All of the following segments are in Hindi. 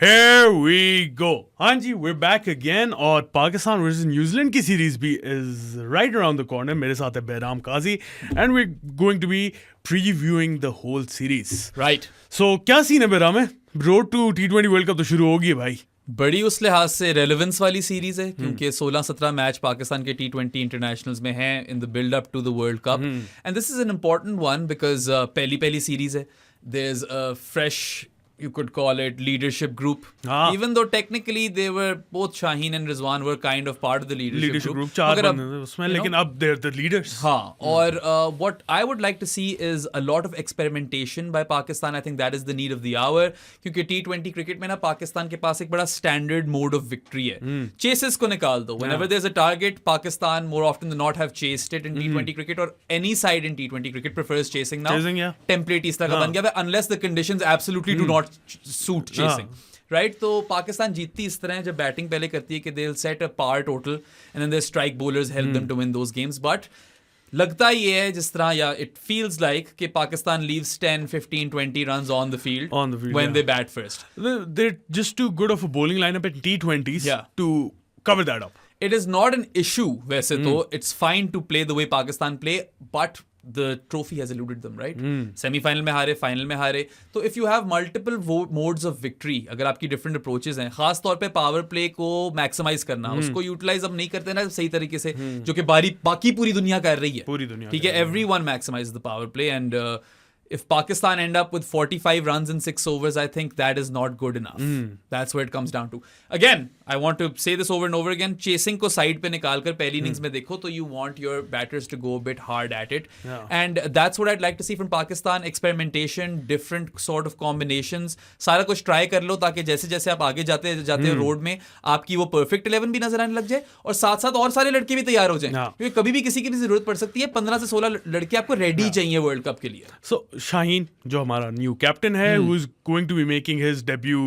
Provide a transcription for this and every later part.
Here we go. हाँ जी, we're back again और पाकिस्तान वर्सेस न्यूजीलैंड की सीरीज भी is right around the corner. मेरे साथ है बैराम काजी and we're going to be previewing the whole series. Right. So क्या सीन है बैराम है? Road to T20 World Cup तो शुरू होगी भाई. बड़ी उस लिहाज से रेलेवेंस वाली सीरीज है क्योंकि 16-17 मैच पाकिस्तान के T20 इंटरनेशनल्स में हैं in the build up to the world cup and this is an important one because पहली सीरीज है. There is a fresh, you could call it, leadership group. Even though technically they were both Shaheen and Rizwan were kind of part of the leadership group. चार बंदे थे उसमें, लेकिन अब they're the leaders. हाँ, और what I would like to see is a lot of experimentation by Pakistan. I think that is the need of the hour. क्योंकि T20 cricket में ना पाकिस्तान के पास एक बड़ा standard mode of victory है. Chases को निकाल दो. Whenever there's a target, Pakistan more often than not have chased it in T20 cricket, or any side in T20 cricket prefers chasing now. Chasing, yeah. Template इस तरह का बन गया है, unless the conditions absolutely do not suit chasing. Right? तो पाकिस्तान जीतती इस तरह है जब बैटिंग पहले करती है कि they'll set a par total and then their strike bowlers help them to win those games. But लगता ये है जिस तरह, या it feels like कि Pakistan leaves 10, 15, 20 runs on the field when they bat first. They're just too good of a bowling lineup at T20s to cover that up. It is not an issue वैसे तो. It's fine to play the way Pakistan play, but the trophy has eluded them, right? Semi-final में हारे, final में हारे. तो if you have multiple modes of victory, अगर आपकी different approaches हैं, खास तौर पे power play को maximize करना, उसको utilize अब नहीं करते ना सही तरीके से, जो कि बाकी पूरी दुनिया कर रही है. पूरी दुनिया. ठीक है, everyone maximizes the power play, and if Pakistan end up with 45 runs in 6 overs, I think that is not good enough. That's where it comes down to. Again, I want to say this over and over again. Chasing को side पे निकाल कर पहली innings में देखो तो you want your batters to go a bit hard at it. And that's what I'd like to see from Pakistan. Experimentation, different sort of combinations. सारा कुछ try कर लो ताकि जैसे जैसे आप आगे जाते हो रोड में आपकी वो perfect 11 भी नजर आने लग जाए और साथ साथ और सारे लड़के भी तैयार हो जाएं. क्योंकि कभी भी किसी की भी जरूरत पड़ सकती है. 15 से 16 लड़के आपको रेडी चाहिए वर्ल्ड कप के लिए. So Shaheen, जो हमारा न्यू कैप्टन है, who is going to be making his debut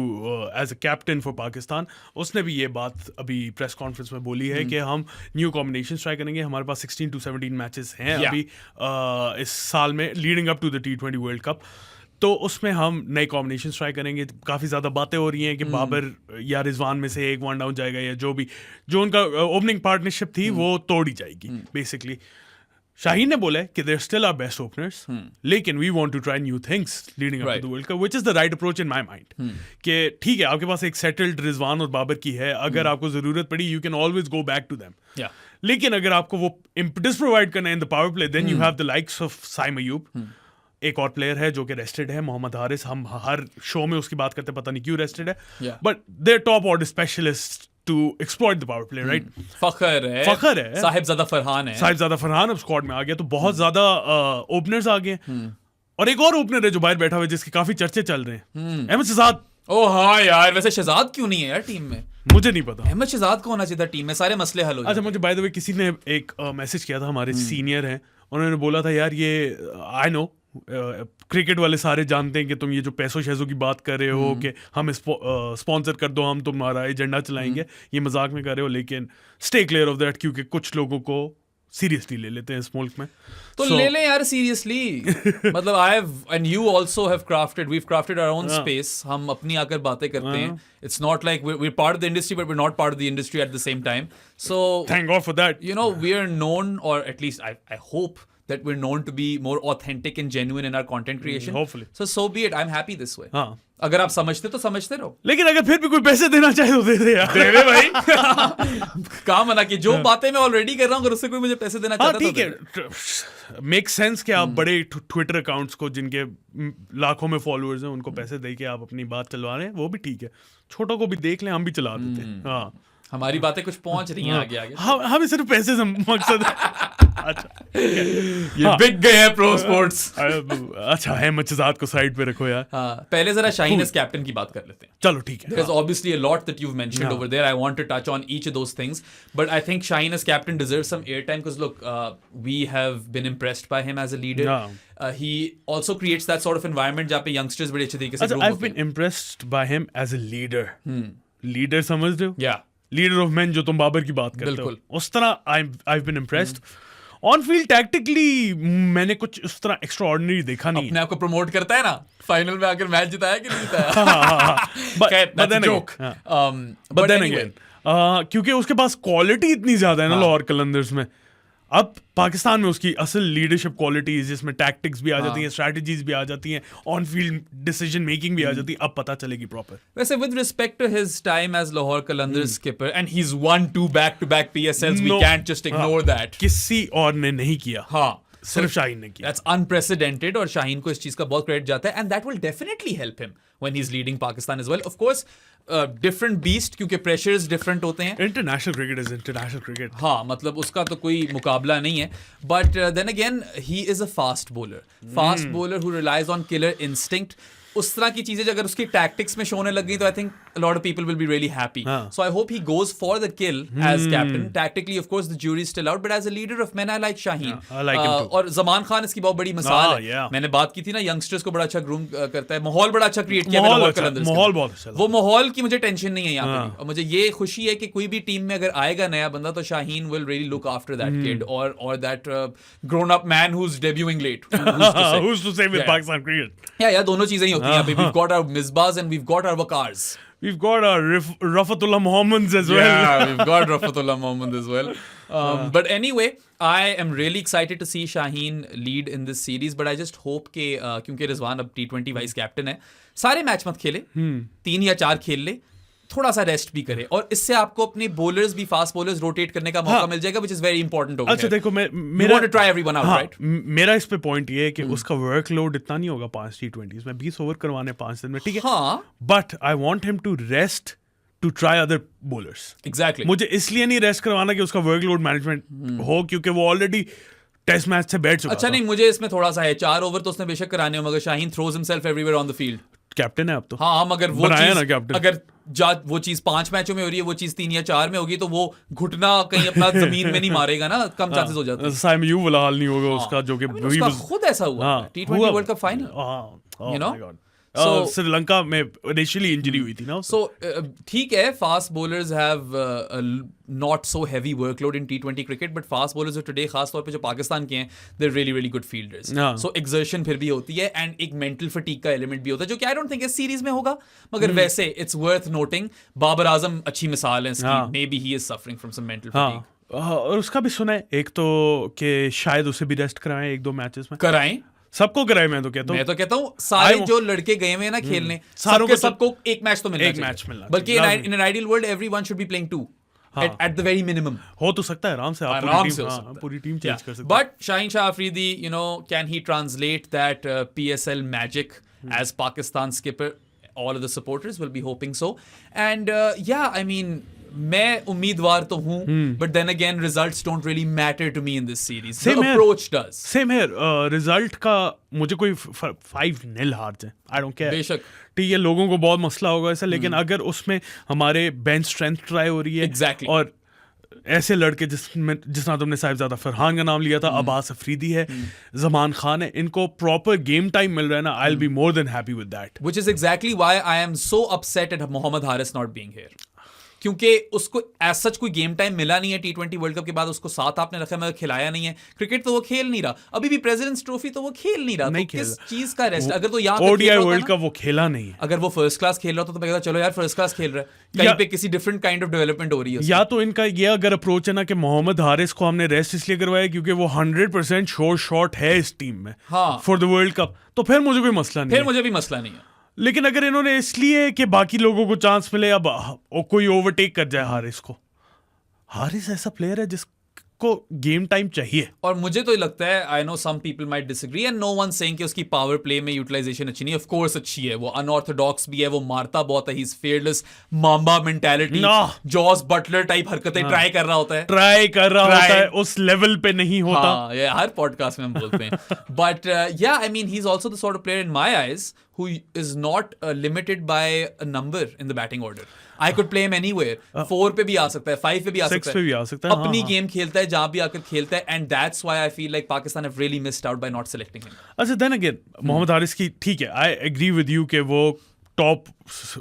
as a captain for Pakistan, उसने भी ये बात अभी प्रेस कॉन्फ्रेंस में बोली है कि हम न्यू कॉम्बिनेशंस ट्राई करेंगे. हमारे पास 16 to 17 मैचेस हैं अभी इस साल में leading up to the T20 world cup. तो उसमें हम नए कॉम्बिनेशंस ट्राई करेंगे. काफ़ी ज़्यादा बातें हो रही हैं कि बाबर या रिजवान में से एक वन डाउन जाएगा, या जो उनका ओपनिंग पार्टनरशिप थी वो तोड़ी जाएगी बेसिकली. शाहीन ने बोला है कि they're still our best openers, लेकिन we want to try new things leading up to the World Cup, which is the right approach in my mind. कि ठीक है, आपके पास एक settled रिजवान और बाबर की है, अगर आपको ज़रूरत पड़ी you can always go back to them. लेकिन अगर आपको वो impetus provide करना है in the power play, then you have the likes of Saim Ayub. एक और प्लेयर है जो कि रेस्टेड है, मोहम्मद हारिस. हम हर शो में उसकी बात करते हैं, पता नहीं क्यों रेस्टेड है, but they're top order specialists to exploit the power play, right? फखर है. साहिबजादा फरहान अब स्क्वाड में आ गया, तो बहुत ज्यादा ओपनर्स आ गए. और एक और ओपनर है जो बाहर बैठा हुआ है जिसके काफी चर्चे चल रहे हैं, अहमद शहजाद. ओ हाँ यार, वैसे शहजाद क्यों नहीं है यार टीम में? मुझे नहीं पता. अहमद शहजाद को होना चाहिए था टीम में, सारे मसले हल हो जाते. अच्छा, मुझे बाय द वे किसी ने एक मैसेज किया था, हमारे सीनियर हैं, उन्होंने बोला था यार ये आई नो क्रिकेट वाले सारे जानते हैं कि तुम ये जो पैसों शैसों की बात कर रहे हो कि हम स्पॉन्सर कर दो, हम तुम्हारा एजेंडा चलाएंगे, ये मजाक में कर रहे हो, लेकिन स्टे क्लियर ऑफ दैट, क्योंकि कुछ लोगों को सीरियसली ले लेते हैं इस मुल्क में. तो ले लें यार सीरियसली. मतलब I have and you also have crafted, we have crafted our own space. हम अपनी आकर बातें करते हैं. It's not like we are part of the industry but we are not part of the industry at the same time. So thank God for that. You know, we are known, और at least I hope that we're known to be more authentic and genuine in our content creation. Hopefully. So be it. I'm happy this way. हाँ. अगर आप समझते तो समझते रहो. लेकिन अगर फिर भी कोई पैसे देना चाहे तो दे दे यार. दे दे भाई. काम मना कि जो बातें मैं ऑलरेडी कर रहा हूँ, अगर उससे कोई मुझे पैसे देना चाहता तो ठीक है. मेक सेंस कि आप बड़े ट्विटर अकाउंट्स को जिनके लाखों में फॉलोअर्स हैं उनको पैसे दे के आप अपनी बात चलवा रहे हैं, वो भी ठीक है. छोटों को भी देख लें, हम भी चला देते हैं. हाँ, हमारी बातें कुछ पहुंच रही हैं आगे. हमें सिर्फ पैसे से मकसद है. अच्छा, ये बिक गए हैं ProSports. अच्छा है, मचजात को साइड पे रखो यार. पहले जरा शाहीन एज कैप्टन की बात कर लेते हैं. चलो ठीक है. There's obviously a lot that you've mentioned over there. I want to touch on each of those things, but I think Shaheen as captain deserves some airtime because look, we have been impressed by him as a leader. He also creates that sort of environment जहाँ पे youngsters बड़े अच्छे तरीके से grow होते हैं. I've been impressed by him as a leader. Leader समझते हो? Yeah. लीडर ऑफ मैन जो तुम बाबर की बात करते हो, उस तरह I've been impressed. On field tactically मैंने कुछ उस तरह एक्स्ट्रा ऑर्डिनरी देखा नहीं अपने आप को प्रमोट करता है ना, फाइनल में आकर मैच जिताया कि नहीं जिताया। बट देन अगेन क्योंकि उसके पास क्वालिटी इतनी ज्यादा है ना लाहौर कलंदर्स में, अब पाकिस्तान में उसकी असल लीडरशिप क्वालिटीज जिसमें टैक्टिक्स भी आ जाती हैं, स्ट्रैटेजीज भी आ जाती हैं, ऑन फील्ड डिसीजन मेकिंग भी आ जाती है, अब पता चलेगी प्रॉपर। वैसे with respect to his time as Lahore Qalandars skipper and he is won 2 back-to-back PSLs, we can't just ignore that. किसी और ने नहीं किया, हाँ, सिर्फ शाहीन ने किया। That's unprecedented और शाहीन को इस चीज का बहुत क्रेडिट जाता है, and that will definitely help him when he's leading Pakistan as well. Of course, different beast क्योंकि pressures different होते हैं। International cricket is international cricket. हाँ, मतलब उसका तो कोई मुकाबला नहीं है, but then again he is a fast bowler who relies on killer instinct. उस तरह की चीजें अगर उसकी टैक्टिक्स में शोने लग गई तो I think a lot of people will be really happy. So I hope he goes for the kill as captain. Tactically, of course, the jury is still out, but as a leader of men, I like Shaheen. I like him too. और जमान खान इसकी बहुत बड़ी मिसाल है। मैंने बात की थी ना, यंगस्टर्स को बड़ा अच्छा ग्रूम करता है, माहौल बड़ा अच्छा क्रिएट किया माहौल बहुत अच्छा, वो माहौल की मुझे टेंशन नहीं है यहाँ पे, और मुझे ये खुशी है कि कोई भी टीम में अगर आएगा नया बंदा तो Shaheen will really look after that kid or that grown up man who's debuting late. Who's to say with Pakistan cricket? Yeah, दोनों चीजें ही होती हैं अभी। We've got our Misbahs and we've got our Wakars. We've got our Rafatullah Mohammeds as well. Yeah, we've got Rafatullah Mohammed as well. But anyway, I am really excited to see Shaheen lead in this series, but I just hope कि क्योंकि रिजवान अब T20 वाइस कैप्टन है, सारे मैच मत खेले, 3 या 4 खेल ले, थोड़ा सा रेस्ट भी करे, और इससे आपको अपने बॉलर्स भी, फास्ट बॉलर्स रोटेट करने का मौका मिल जाएगा, which is very important over अच्छा here. देखो, मेरा want to try everyone out, right? मेरा इस पे पॉइंट ये है कि उसका वर्कलोड इतना नहीं होगा 5 T20s में, 20 ओवर करवाने 5 दिन में, ठीक है, but I want him to rest to try other bowlers. Exactly, मुझे इसलिए नहीं रेस्ट करवाना कि उसका वर्कलोड मैनेजमेंट हो, क्योंकि वो ऑलरेडी टेस्ट मैच से बैठ चुका। अच्छा नहीं, मुझे इसमें थोड़ा सा है, 4 ओवर तो उसने बेशक कराने हो, मगर Shaheen throws himself everywhere on the field. Captain है अब तो। हाँ, मगर वो चीज अगर वो चीज 5 मैचों में हो रही है, वो चीज 3 या 4 में होगी, तो वो घुटना कहीं अपना जमीन में नहीं मारेगा ना, कम चांसेस हो जाते हैं। साइम यू वाला हाल नहीं होगा उसका, जो कि उसका खुद ऐसा हुआ T20 world cup final, you know, Sri Lanka में इनिशियली इंजरी हुई थी ना। सो ठीक है, fast bowlers have not so heavy workload in T20 cricket, but fast bowlers today खास तौर पे जो पाकिस्तान के हैं, they really really good fielders. So exertion फिर भी होती है, एंड एक मेंटल फटीग का एलिमेंट भी होता है, जो कि आई डोंट थिंक इस सीरीज में होगा, मगर वैसे it's worth noting. Babar Azam अच्छी मिसाल है इसकी, maybe he is suffering from some mental fatigue. और उसका भी सुना है एक तो कि शायद उसे भी रेस्ट कराएं 1-2 मैचेस में, कराएं सबको कराए। मैं तो कहता हूँ सारे जो लड़के गए हुए ना खेलने, सबको एक मैच तो मिलना, बल्कि in an ideal world everyone should be playing 2 at the very minimum. हो तो सकता है, आराम से आप पूरी टीम चेंज कर सकते हैं। But Shaheen Shah Afridi, you know, can he translate that PSL magic as Pakistan skipper? All of the supporters will be hoping so. And yeah, I mean, मैं उम्मीदवार तो हूँ, but then again results don't really matter to me in this series. The approach does. Same here. Result का मुझे कोई 5-0 हार जाए, I don't care. बेशक ठीक है, लोगों को बहुत मसला होगा ऐसा, लेकिन अगर उसमें हमारे बेंच स्ट्रेंथ ट्राई हो रही है, exactly. और ऐसे लड़के जिसना तुमने साहिबजादा फरहान का नाम लिया था, अब्बास अफरीदी है, जमान खान है, इनको प्रॉपर गेम टाइम मिल रहा है ना, I will be more than happy with that. Which is exactly why I am so upset at Mohammad Haris not being here. क्योंकि उसको एज सच कोई गेम टाइम मिला नहीं है T20 वर्ल्ड कप के बाद, उसको साथ आपने रखा मगर खिलाया नहीं है। क्रिकेट तो वो खेल नहीं रहा, अभी भी प्रेसिडेंट्स ट्रॉफी तो वो खेल नहीं रहा, नहीं तो किस चीज का रेस्ट? अगर तो यहाँ ODI वर्ल्ड कप वो खेला नहीं है, अगर वो फर्स्ट क्लास खेल रहा था तो मैं कहता चलो यार फर्स्ट क्लास खेल रहा है, कहीं पे किसी डिफरेंट काइंड ऑफ डेवलपमेंट हो रही है। या तो इनका ये अगर अप्रोच है ना कि मोहम्मद हारिस को हमने रेस्ट इसलिए करवाया क्योंकि वो 100% श्योर शॉट है इस टीम में फॉर द वर्ल्ड कप, तो फिर मुझे कोई मसला नहीं, फिर मुझे भी मसला नहीं है। लेकिन अगर इन्होंने इसलिए कि बाकी लोगों को चांस मिले, अब कोई ओवरटेक कर जाए हारिस को, हारिस ऐसा प्लेयर है जिसको गेम टाइम चाहिए। और मुझे तो लगता है, I know some people might disagree and no one saying कि उसकी पावर प्ले में यूटिलाइजेशन अच्छी नहीं है। ऑफ कोर्स अच्छी है, वो अनऑर्थोडॉक्स भी है, वो मारता बहुत है, he is fearless, mamba mentality, Jos Buttler type हरकतें ट्राई कर रहा होता है, उस लेवल पे नहीं होता। ये हर पॉडकास्ट में हम बोलते हैं। बट या I mean he is also the sort of player in my eyes who is not limited by a number in the batting order. I could play him anywhere. 4 पे भी आ सकता है, 5 पे भी आ सकता है, 6 पे भी आ सकता है, अपनी गेम खेलता है, जहां भी आकर खेलता है, and that's why I feel like Pakistan have really missed out by not selecting him. अच्छा, then again मोहम्मद हारिस की ठीक है, I agree with you कि वो टॉप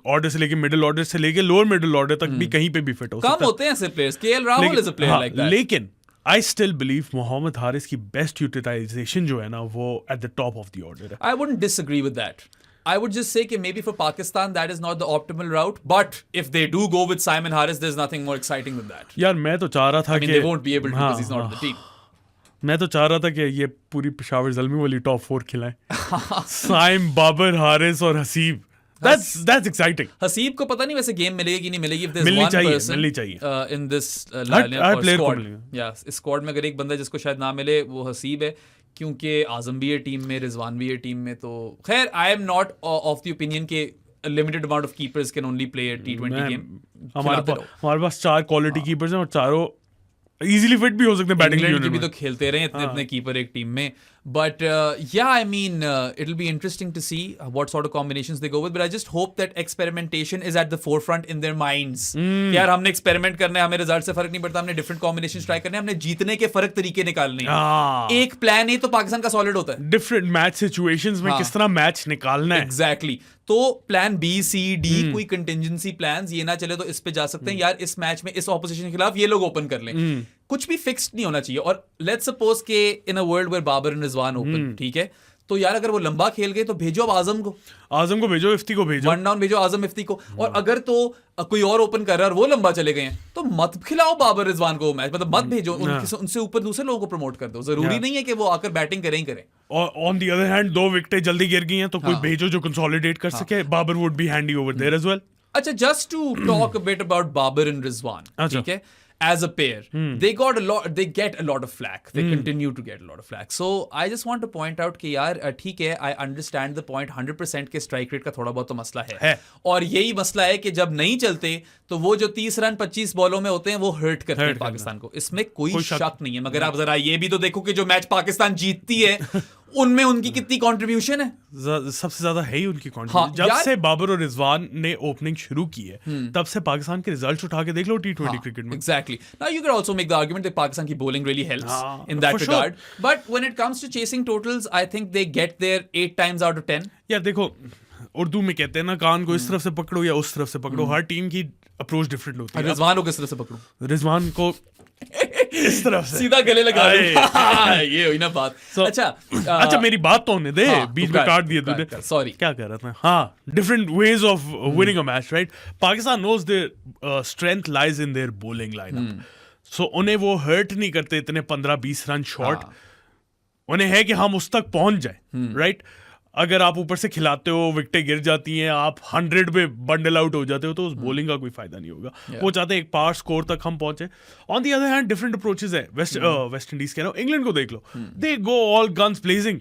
ऑर्डर से लेके मिडिल ऑर्डर से लेके लोअर मिडिल ऑर्डर तक भी कहीं पे भी फिट हो सकता है। कम होते हैं ऐसे players, KL Rahul is a player like that. लेकिन I still believe Mohammad Haris की बेस्ट यूटिलाइजेशन जो है ना वो at the top of the order है. I wouldn't disagree with that. I would just say that maybe for Pakistan that is not the optimal route. But if they do go with Simon Harris, there's nothing more exciting than that. यार मैं तो चाह रहा था I mean, कि they won't be able to because he's not in the team. मैं तो चाह रहा था कि ये पूरी पेशावर ज़ल्मी वाली टॉप 4 खिलाएं. साइम, बाबर, हारिस और हसीब. That's exciting. हसीब को पता नहीं वैसे गेम मिलेगी कि नहीं मिलेगी. If there's मिलनी one चाहिए, person मिलनी चाहिए. In this her lineup or player को squad, मिलेगा. yeah, इस squad में अगर एक बंदा जिसको शायद ना मिले वो हसीब है, क्योंकि आजम भी है टीम में, रिजवान भी है टीम में. तो खैर I am not of the opinion के limited amount of keepers can only play a T20 game. हमारे पास 4 क्वालिटी कीपर्स हैं और चारों इजीली फिट भी हो सकते हैं बैटिंग इंग्लैंड की यूनिट भी में. तो खेलते रहे इतने कीपर एक टीम में. But yeah, I mean, it'll be interesting to see what sort of combinations they go with. But I just hope that experimentation is at the forefront in their minds. यार हमने एक्सपेरिमेंट करना है, हमें रिजल्ट से फर्क नहीं पड़ता, हमने डिफरेंट कॉम्बिनेशन ट्राई करने हैं, हमने जीतने के फर्क तरीके निकालने हैं. एक प्लान ही तो पाकिस्तान का सॉलिड होता है. डिफरेंट मैच सिचुएशंस में किस तरह मैच निकालना है. एग्जैक्टली. तो प्लान बी सी डी कोई कंटिजेंसी प्लान्स ये ना चले तो इस पे जा सकते हैं. यार इस मैच में इस ऑपोजिशन के खिलाफ ये लोग ओपन कर लें. कुछ भी फिक्स्ड नहीं होना चाहिए. और लेट्स सपोज के in a world where Babar and Rizwan open, ठीक है, तो यार अगर वो लंबा खेल गए तो भेजो अब आजम को भेजो, इफ्ती को भेजो, 1 डाउन भेजो आजम इफ्ती को. और अगर तो कोई और ओपन कर रहा है और वो लंबा चले गए हैं तो मत खिलाओ बाबर रिजवान को मैच. मतलब मत भेजो, उनसे ऊपर दूसरे लोगों को प्रमोट कर दो. जरूरी नहीं है कि वो आकर बैटिंग करें ही करें. और ऑन द अदर हैंड 2 विकेटें जल्दी गिर गई हैं तो कोई भेजो जो कंसोलिडेट कर सके. Babar would be handy over there as well. अच्छा, just to talk a bit about Babar and Rizwan, ठीक है, as a pair, they get a lot of flack. They continue to get a lot of flack. So I just want to point out कि यार ठीक है, I understand the point 100% के strike rate का थोड़ा बहुत तो मसला है. और यही मसला है कि जब नहीं चलते तो वो जो 30 रन 25 बॉलों में होते हैं वो हर्ट करते हैं पाकिस्तान को. इसमें कोई शक नहीं है. मगर आप जरा ये भी तो देखो कि जो मैच पाकिस्तान जीतती है उनमें उनकी कितनी कंट्रीब्यूशन है. सबसे ज्यादा है ही उनकी कंट्रीब्यूशन. जब से बाबर और रिजवान ने ओपनिंग शुरू की है तब से पाकिस्तान के रिजल्ट्स उठा के देख लो T20 क्रिकेट में. Exactly. Now you could also make the argument that Pakistan ki bowling really helps in that regard. Sure. But when it comes to chasing totals, I think they get there 8 times out of 10. यार देखो, उर्दू में कहते हैं ना, कान को इस तरफ से पकड़ो या उस तरफ से पकड़ो. हर टीम की अप्रोच डिफरेंट होती है. रिजवान को किस तरफ से पकड़ो? रिजवान को इस तरफ से सीधा गले लगा ये हुई ना बात. अच्छा मेरी बात तो होने दे. बीच में काट दिए तूने. सॉरी, क्या कर रहा था. हाँ, different ways of winning a match, right. Pakistan knows their strength lies in their bowling lineup. So उन्हें वो हर्ट नहीं करते इतने 15-20 रन शॉट. उन्हें है कि हम उस तक पहुंच जाए, राइट. अगर आप ऊपर से खिलाते हो, विकेटें गिर जाती हैं, आप 100 पे बंडल आउट हो जाते हो तो उस बॉलिंग का कोई फायदा नहीं होगा. वो चाहते हैं एक पार स्कोर तक हम पहुंचे. On the other hand different approaches है. वेस्ट इंडीज कह रहा हूँ, इंग्लैंड को देख लो. They go all guns blazing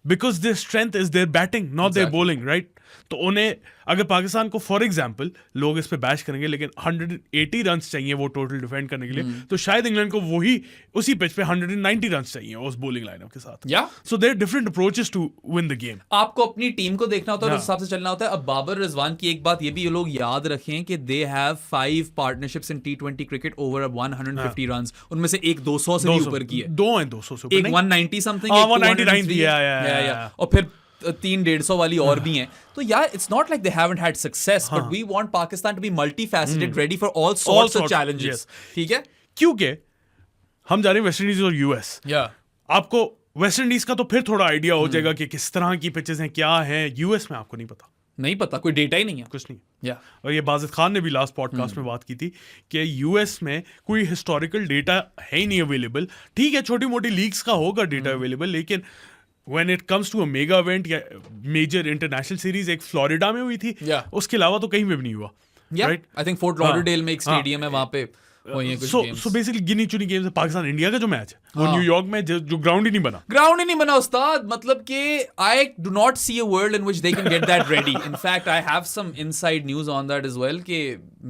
because their strength is their batting, not their bowling, right. तो उन्हें अगर पाकिस्तान को फॉर एग्जांपल लोग इस पे बैश करेंगे लेकिन 180 रन चाहिए वो टोटल डिफेंड करने के लिए, तो शायद इंग्लैंड को वही उसी पिच पे 190 रन चाहिए उस बॉलिंग लाइनअप के साथ. So there different approaches to win the game. आपको अपनी टीम को देखना होता है, उस हिसाब से चलना होता है. अब बाबर रिजवान की एक बात ये भी ये लोग याद रखें कि they have 5 partnerships in T20 cricket over 150 run. उनमें से एक 200 से भी ऊपर की है. 2 हैं 200 से ऊपर. एक 190 समथिंग, 199 थी. और फिर 300-150 वाली और भी हैं. तो यार it's not like they haven't had success, but we want Pakistan to be multifaceted, ready for all sorts of challenges. ठीक है, क्योंकि हम जा रहे हैं वेस्ट इंडीज और यूएस. आपको वेस्ट इंडीज का तो फिर थोड़ा आइडिया हो जाएगा कि किस तरह की पिचेस हैं, क्या है. यूएस में आपको नहीं पता, कोई डेटा ही नहीं है, कुछ नहीं. और ये बाजिद खान ने भी लास्ट पॉडकास्ट में बात की थी कि यूएस में कोई हिस्टोरिकल डेटा है ही नहीं अवेलेबल. ठीक है, छोटी मोटी लीग्स का होगा डेटा अवेलेबल, लेकिन when it comes to a mega event या major international series, एक फ्लोरिडा में हुई थी, उसके अलावा तो कहीं पे भी नहीं हुआ. Right, I think fort Lauderdale में एक स्टेडियम है, वहां पे हुई है कुछ गेम्स. सो बेसिकली गिनी चुनी गेम्स है. पाकिस्तान इंडिया का जो मैच है वो न्यूयॉर्क में जो ग्राउंड ही नहीं बना उस्ताद. मतलब कि I do not see a world in which they can get that ready. In fact I have some inside news on that as well कि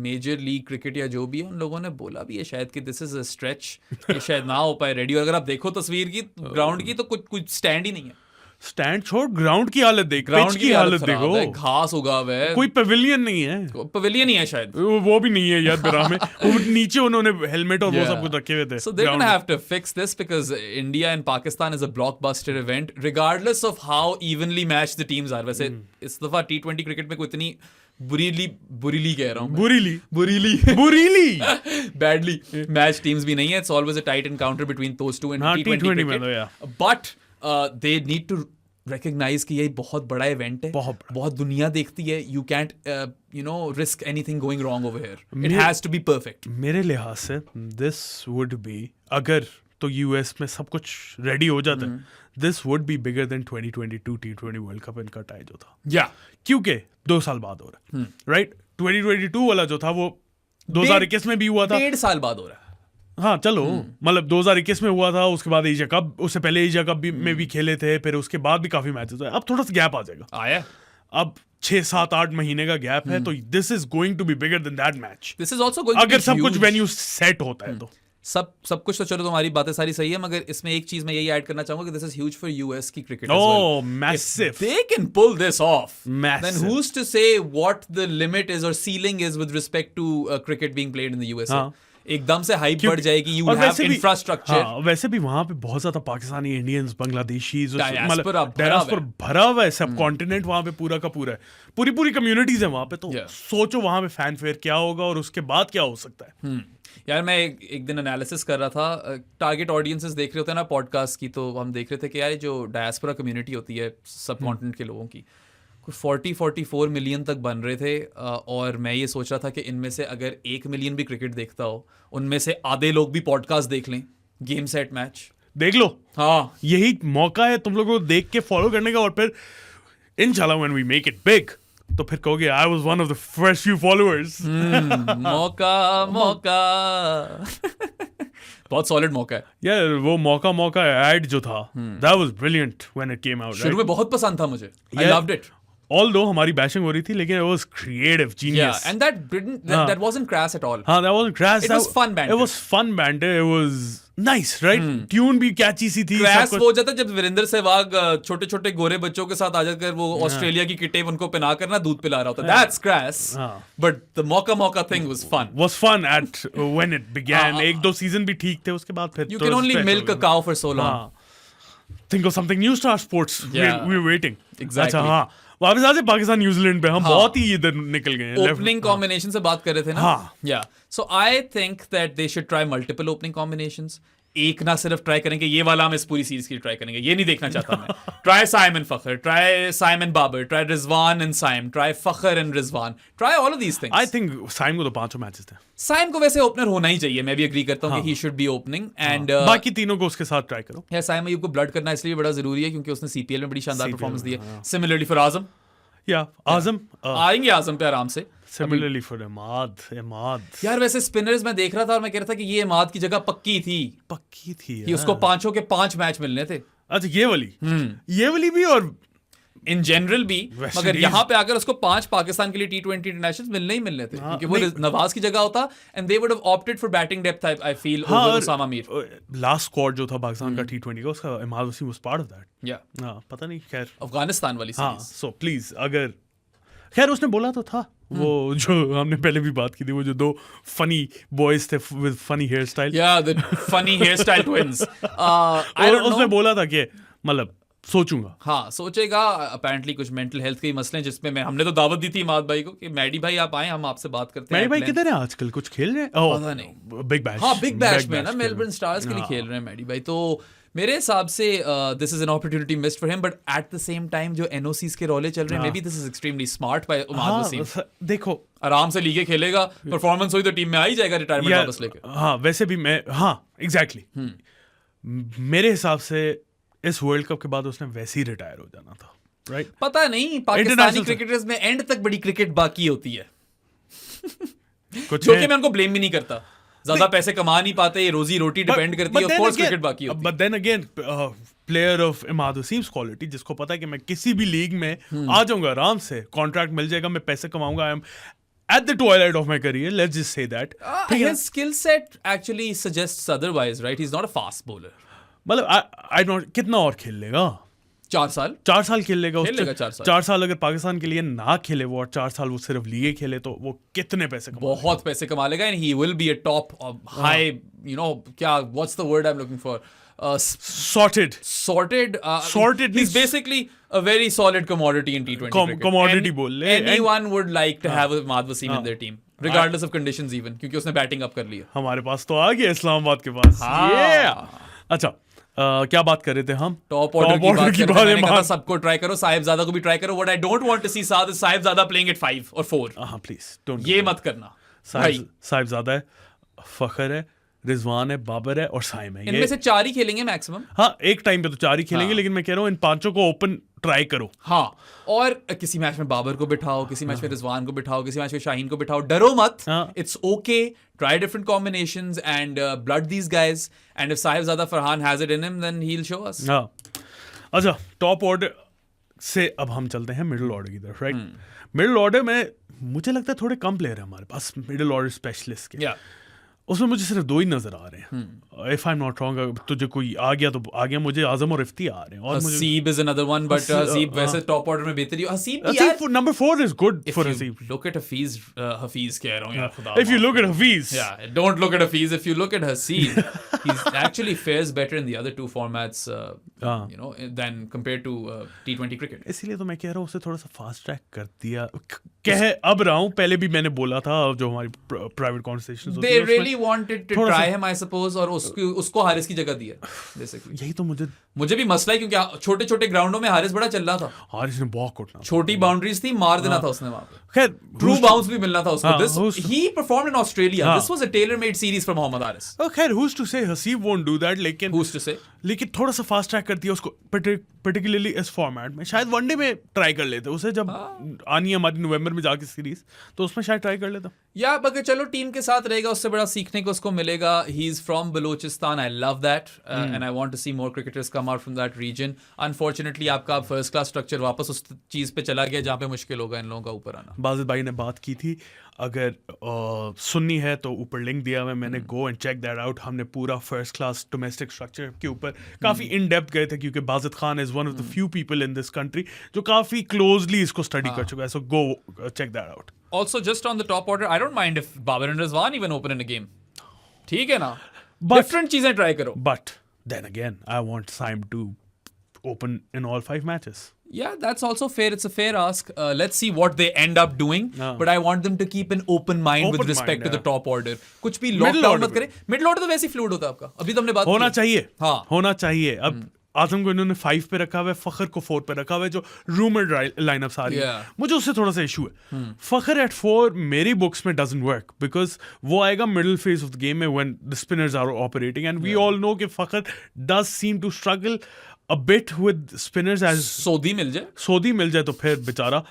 मेजर लीग क्रिकेट या जो भी है उन लोगों ने बोला भी है शायद कि दिस इज अ स्ट्रेच, ये शायद ना हो पाए रेडी. और अगर आप देखो तस्वीर की ग्राउंड की तो कुछ स्टैंड ही नहीं है. स्टैंड छोड़, ग्राउंड की हालत देख, ग्राउंड की हालत देखो. घास उगा हुआ है, कोई पवेलियन नहीं है. पवेलियन ही है शायद, वो भी नहीं है यार बिरा में. नीचे उन्होंने हेलमेट और वो सब कुछ रखे हुए थे. So they're gonna have to fix this because India and Pakistan is a blockbuster event regardless of how evenly matched the teams are. वैसे इस दफा T20 क्रिकेट में कोई इतनी बुरीली कह रहा हूँ मैं। बुरीली बैडली मैच टीम्स भी नहीं है, it's always a tight encounter between those two and T20 में तो या but they need to recognize कि ये बहुत बड़ा इवेंट है, बहुत दुनिया देखती है, you can't risk anything going wrong over here, it has to be perfect। मेरे लिहाज से this would be, अगर तो यूएस में सब कुछ रेडी हो जाता है, this would be bigger than 2022 T20 world cup इनका टाई जो था, क्योंकि 2 साल बाद हो रहा है, राइट। 2022 वाला जो था वो 2021 में भी हुआ था, 1.5 साल बाद हो रहा है। हाँ चलो, मतलब 2021 में हुआ था, उसके बाद एशिया कप, उससे पहले एशिया कप में भी खेले थे, फिर उसके बाद भी काफी मैचेस हुए। अब थोड़ा सा गैप आ जाएगा, आया अब 6-7-8 महीने का गैप है, तो this is going to be bigger than that match. This is also going, अगर सब कुछ वेन्यू सेट होता है तो सब कुछ तो चलो, तुम्हारी बातें सारी सही है, मगर इसमें एक चीज मैं यही ऐड करना चाहूंगा कि this is huge for US की cricket. Oh massive, they can pull this off, Massive. Then who's to say what the limit is और ceiling is with respect to cricket being played in the USA. एकदम से हाइप बढ़ जाएगी, यू विल हैव इंफ्रास्ट्रक्चर। हाँ, वैसे भी वहां पे बहुत ज्यादा पाकिस्तानी, इंडियंस, बांग्लादेशीज, डायस्पोरा भरा हुआ है, सब कॉन्टिनेंट वहां पे पूरा का पूरा है, पूरी कम्युनिटीज है वहां पे, तो सोचो वहां पे फैन फेयर क्या होगा और उसके बाद क्या हो सकता है। यार मैं एक दिन एनालिसिस कर रहा था, टारगेट ऑडियंसेस देख रहे होते हैं ना पॉडकास्ट की, तो हम देख रहे थे कि यार जो डायस्पोरा कम्युनिटी होती है सब कॉन्टिनेंट के लोगों की, 40-44 मिलियन तक बन रहे थे, और मैं ये सोच रहा था कि इनमें से अगर 1 मिलियन भी क्रिकेट देखता हो, उनमें से आधे लोग भी पॉडकास्ट देख लें, गेम सेट मैच देख लो। हाँ, यही मौका है तुम लोगों को देख के फॉलो करने का, और फिर इंशाल्लाह when we make it big तो फिर कहोगे I was one of the first few followers. मौका बहुत सॉलिड मौका है यार, वो मौका ऐड जो था, that was brilliant when it came out. शुरू में बहुत पसंद था मुझे, आई लव्ड इट। Although हमारी बैशिंग हो रही थी, लेकिन it was creative, genius. Yeah, and that wasn't crass at all. हाँ, that wasn't crass. It was fun banter. It was fun banter. It was nice, right? Tune भी catchy सी थी। Crass वो जाता जब वीरेंद्र सहवाग छोटे-छोटे गोरे बच्चों के साथ आ जाकर वो ऑस्ट्रेलिया की किटें उनको पहना कर ना दूध पिला रहा होता। That's crass. But the मौका thing was fun. Was fun at when it began. 1-2 season भी ठीक थे, उसके बाद फिर You can only milk a cow for so long. Think of something new, Star Sports. We're waiting. Exactly. अच्छा हाँ, वापस आ जाए पाकिस्तान न्यूजीलैंड पे, हम बहुत ही इधर निकल गए हैं। ओपनिंग कॉम्बिनेशन से बात कर रहे थे ना। Yeah so I think that they should try multiple opening combinations. एक ना सिर्फ ट्राई करेंगे ये वाला, हम इस पूरी सीरीज की ट्राई करेंगे, ये नहीं देखना चाहता मैं। Try Saim and Fakhar, try Saim and Babar, try Rizwan and Saim, try Fakhar and Rizwan, try all of these things. I think Saim को तो 5 मैचेस थे। साइम को वैसे ओपनर होना ही चाहिए, मैं भी एग्री करता हूँ कि he should be opening, and बाकी तीनों को उसके साथ ट्राई करो। यार साइम अयूब को ब्लड करना इसलिए बड़ा जरूरी है क्योंकि उसने सीपीएल में बड़ी शानदार परफॉर्मेंस दी है। सिमिलरली फॉर आजम, आजम आएंगे आजम पे आराम से। Similarly for Imad. यार वैसे स्पिनर्स मैं देख रहा था और मैं कह रहा था कि ये इमाद की जगह पक्की थी कि उसको 5 के 5 मैच मिलने थे। अच्छा, ये वाली भी और इन जनरल भी, मगर यहाँ पे आकर उसको 5 पाकिस्तान के लिए T20 इंटरनेशनल मिलने ही मिलने थे, क्योंकि वो नवाज की जगगा होता, and they would have opted for batting depth I feel over Usama Mir. Last squad जो था पाकिस्तान का T20 का, उसका Imad Wasim was part of that. या पता नहीं, खैर अफगानिस्तान वाली सीरीज। सो प्लीज, अगर खैर उसने बोला तो था, वो जो हमने पहले भी बात की थी, वो जो 2 फनी बॉयज थे विद फनी हेयर स्टाइल, या the funny hair style twins, I don't know, उसने बोला था कि मतलब सोचूंगा। हाँ, सोचेगा। अपेरेंटली कुछ मेंटल हेल्थ के मसले, जिसमें हमने तो दावत दी थी इमाद भाई को कि मैडी भाई आप आए, हम आपसे बात करते हैं। मैडी भाई किधर है आजकल, कुछ खेल रहे हैं? पता नहीं, बिग बैश। हाँ, बिग बैश में ना मेलबर्न स्टार्स के लिए खेल रहे हैं मैडी भाई। तो मेरे हिसाब से this is an opportunity missed for him, but at the same time जो एनओसीज के रोले चल रहे हैं, maybe this is extremely smart by Imad Wasim. देखो, आराम से लीगे खेलेगा, परफॉर्मेंस हुई तो टीम में आ ही जाएगा रिटायरमेंट वापस लेके। हाँ, वैसे भी मैं, हाँ एग्जैक्टली, मेरे हिसाब से इस वर्ल्ड कप के बाद उसने वैसे ही रिटायर हो जाना था, राइट? पता नहीं, पाकिस्तानी क्रिकेटर्स में एंड तक बड़ी क्रिकेट बाकी होती है। जो कि मैं उनको ब्लेम भी नहीं करता, ज्यादा पैसे कमा नहीं पाते, ये रोजी रोटी डिपेंड करती है, ऑफ कोर्स क्रिकेट बाकी होती है। But then again, player of Imad Wasim's quality, जिसको पता है कि मैं किसी भी लीग में आ जाऊंगा, आराम से कॉन्ट्रैक्ट मिल जाएगा, मैं पैसे कमाऊंगा, I am at the twilight of my career, let's just say that. His skill set actually suggests otherwise, right? He's not a fast bowler. मतलब I don't, कितना और खेल लेगा? 4 साल 4 साल खेल लेगा। खेल लेगा 4 साल। 4 साल अगर पाकिस्तान के लिए ना खेले वो, और 4 साल वो सिर्फ लिए खेले, तो वो कितने पैसे कमा बहुत पैसे कमा लेगा, and he will be a top high, you know, क्या, what's the word I am looking for, sorted he's basically a very solid commodity in T20 cricket. commodity बोल ले। Anyone would like to have a Mahad Wasim in their team, regardless of conditions even, क्योंकि उसने बैटिंग अप कर ली है। हमारे पास तो आ गया इस्लामाबाद के पास। अच्छा, क्या बात कर रहे थे हम? टॉप ऑर्डर की बात मैंने कहा सबको ट्राई करो, साहिबजादा को भी ट्राई करो। What I don't want to see Saad is Sahibzada playing at 5 और 4। हां प्लीज डोंट, ये मत करना। साहिबजादा है, फखर है, रिजवान है, बाबर है और साइम है। इनमें से 4 ही खेलेंगे मैक्सिमम। हाँ, एक टाइम पे तो 4 ही खेलेंगे, लेकिन मैं कह रहा हूँ इन 5 को ओपन ट्राई करो। हाँ, और किसी मैच में बाबर को बिठाओ, किसी मैच में रिजवान को बिठाओ, किसी मैच में शाहीन को बिठाओ, डरो मत। It's okay, try different combinations and blood these guys, and if Sahibzada Farhan has it in him then he will show us. हाँ, अच्छा, टॉप ऑर्डर से अब हम चलते हैं मिडिल ऑर्डर की तरफ, राइट? मिडिल ऑर्डर में मुझे लगता है थोड़े कम प्लेयर है हमारे पास मिडिल ऑर्डर स्पेशलिस्ट के। उसमें मुझे सिर्फ 2 ही नजर आ रहे हैं। If I am not wrong, तुझे कोई आ गया तो आ गया, मुझे आजम और इफ्ती आ रहे हैं। और Haseeb is another one, but Haseeb वैसे टॉप ऑर्डर में बेहतर है। Haseeb number 4 is good for Haseeb. Look at Hafeez, Hafeez कह रहा हूं यार, खुदा। If you look at Hafeez, don't look at Hafeez, if you look at Haseeb, he actually fares better in the other 2 formats, you know, than compared to T20 cricket. इसलिए तो मैं कह रहा हूं उसे थोड़ा सा फास्ट ट्रैक कर दिया। कह अब रहा हूं, पहले भी मैंने बोला था, जो हमारी प्राइवेट कॉन्वर्सेशंस होती है, they really wanted to try him, I suppose, और उसको हारिस की जगह दी है बेसिकली। यही तो मुझे भी मसला है, क्योंकि छोटे छोटे ग्राउंडों में हारिस बड़ा चल रहा था। हारिस ने बहुत कुटना, छोटी बाउंड्रीज थी, मार देना था उसने वहां पे। खैर, ट्रू बाउंस भी मिलना था उसको। This he performed in Australia, this was a tailor made series for Mohammad Haris. खैर, who's to say Haseeb won't do that, लेकिन who's to say, लेकिन थोड़ा सा फास्ट ट्रैक कर दिया उसको, पर्टिकुलरली इस फॉर्मेट में। शायद वनडे में ट्राई कर लेते उसे, जब आनी है हमारी नवंबर में जाके सीरीज, तो उसमें शायद ट्राई कर लेता। या अगर चलो टीम के साथ रहेगा, उससे बड़ा सीखने को उसको मिलेगा। He is from Balochistan, I love that, and I want to see more cricketers come out from that region. Unfortunately आपका फर्स्ट क्लास स्ट्रक्चर वापस उस चीज पे चला गया जहां पे मुश्किल होगा इन लोगों का ऊपर आना। बाजिद भाई ने बात की थी, अगर सुननी है तो ऊपर लिंक दिया हुआ है, मैंने go and check that out. हमने पूरा फर्स्ट क्लास डोमेस्टिक स्ट्रक्चर के ऊपर काफी इन डेप्थ गए थे, क्योंकि Bazid Khan is one of the few people in this country जो काफी क्लोजली इसको स्टडी कर चुका है। So go check that out. Also, just on the top order, I don't mind if Babar and Rizwan even open in a game. ठीक है ना? Different चीजें try करो. But then again, I want Saim to open in all 5 matches. Yeah, that's also fair. It's a fair ask. Let's see what they end up doing. But I want them to keep an open mind with respect to the top order. कुछ भी lockdown मत करे. Middle order तो वैसे ही fluid होता है आपका. अभी तो हमने बात होना चाहिए. हाँ. होना चाहिए. अब आजम को इन्होंने 5 पे रखा हुआ है, फखर को 4 पे रखा हुआ है, जो रूमर्ड लाइनअप सारी है। मुझे उससे थोड़ा सा इशू है। फखर एट 4 मेरी बुक्स में डजंट वर्क, बिकॉज वो आएगा middle phase of the game में when the spinners are operating, and we all know कि Fakhar does seem to struggle a bit with spinners. As Sodhi मिल जाए तो फिर बेचारा,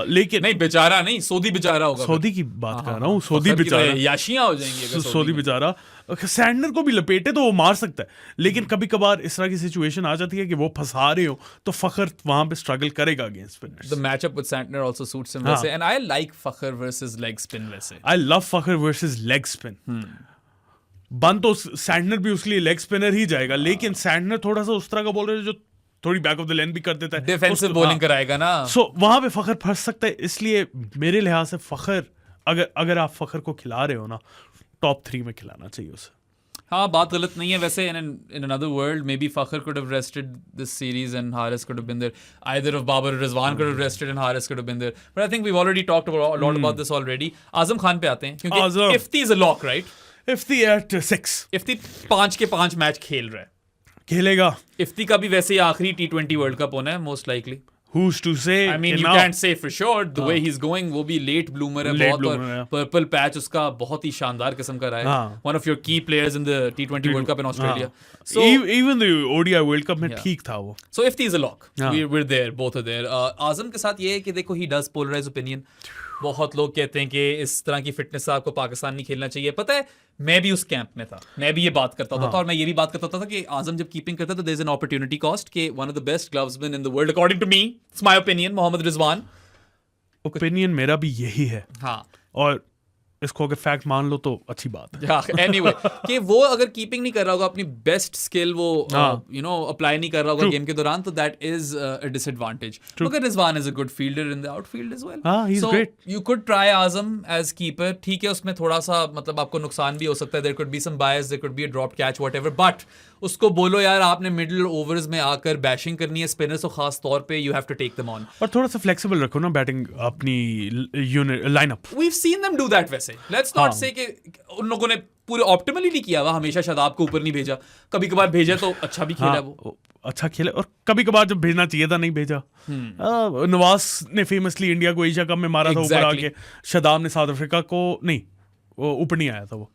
लेकिन नहीं, बेचारा नहीं, सोदी बेचारा होगा। सोदी की बात कर रहा हूँ, सोदी बेचारा, याशियां हो जाएंगी। सोदी बेचारा सैंडर को भी लपेटे तो वो मार सकता है, लेकिन कभी कभार इस तरह की सिचुएशन आ जाती है कि वो फंसा रहे हो, तो फखर वहां पे स्ट्रगल करेगा against spinners. The matchup with Santner also suits him वैसे, and I like Fakhar versus leg spin वैसे। I love Fakhar versus leg spin. बन तो सैंडर भी उसके लिए लेग स्पिनर ही जाएगा, लेकिन सैंडर थोड़ा सा उस तरह का बॉलर है जो थोड़ी बैक ऑफ द लेन भी कर देता है, डिफेंसिव बॉलिंग कराएगा ना। सो वहां पे फखर फंस सकता है। इसलिए मेरे लिहाज से फखर, अगर आप फखर को खिला रहे हो ना, टॉप 3 में खिलाना चाहिए उसे। हाँ, बात गलत नहीं है वैसे। in another world maybe Fakhr could have rested this series and Haris could have been there. Either of Babar or Rizwan could have rested and Haris could have been there. But I think we've already talked a lot about this already. Azam Khan पे आते हैं, क्योंकि Ifti is a lock, right? Ifti at 6. Ifti 5 के 5 मैच खेल रहा है, खेलेगा। Ifti का भी वैसे ही आखिरी T20 वर्ल्ड कप होना है most likely. Who's to say? I mean, you can't say for sure. The way he's going, वो भी late bloomer है बहुत, और पर्पल पैच उसका बहुत ही शानदार किस्म का रहा है। One of your key players in the T20 World Cup in Australia. So even the ODI World Cup में ठीक था वो. So Ifti is a lock. We're there, both are there. आजम के साथ ये है कि देखो, he does polarize opinion. बहुत लोग कहते हैं कि इस तरह की फिटनेस से आपको पाकिस्तान नहीं खेलना चाहिए। पता है, मैं भी उस कैंप में था, मैं भी ये बात करता था, और मैं ये भी बात करता था कि आजम जब कीपिंग करता था, there is an opportunity cost कि one of the best glovesman in the world according to me, it's my opinion, Mohammad opinion मेरा भी यही है। हाँ, और इसको अगर फैक्ट मान लो तो अच्छी बात है। एनीवे कि वो अगर कीपिंग नहीं कर रहा होगा, अपनी बेस्ट स्किल वो अप्लाई नहीं कर रहा होगा गेम के दौरान, तो दैट इज अ डिसएडवांटेज। मगर Rizwan is a good fielder in the outfield as well, so you could try Azam as keeper. ठीक है, उसमें थोड़ा सा मतलब आपको नुकसान भी हो सकता है, there could be some bias, there could be a drop catch whatever, but उसको बोलो यार आपने मिडिल ओवर्स में आकर बैशिंग करनी है, स्पिनर्स को खास तौर पे you have to take them on, और थोड़ा सा फ्लेक्सिबल रखो ना बैटिंग अपनी unit lineup. We have seen them do that. वैसे लेट्स नॉट से कि उन लोगों ने पूरे ऑप्टिमली नहीं किया हुआ, हमेशा शादाब को ऊपर नहीं भेजा, कभी कभार भेजा तो अच्छा भी खेला वो अच्छा खेला, और कभी कभार जब भेजना चाहिए था नहीं भेजा। नवाज ने फेमसली इंडिया को एशिया कप में मारा था ऊपर आके, शादाब ने साउथ अफ्रीका को नहीं, वो ऊपर नहीं आया था, वो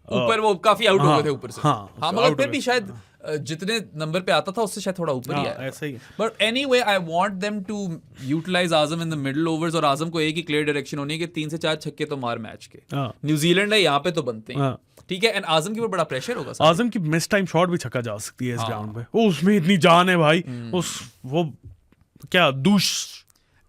ऊपर वो काफी आउट हो गए थे ऊपर से। हाँ मगर फिर भी शायद जितने नंबर पे आता था उससे शायद थोड़ा ऊपर ही आया, ऐसा ही। But anyway I want them to utilise Azam in the middle overs, और आजम को एक ही क्लियर डायरेक्शन होनी है कि 3 से 4 छक्के तो मार मैच के। न्यूजीलैंड है यहाँ पे तो बनते हैं, ठीक है, एंड आजम के ऊपर बड़ा प्रेशर होगा। आजम की मिस टाइम शॉट भी छक्का जा सकती है इस ग्राउंड पे, वो उसमें इतनी जान है भाई, वो क्या दूश।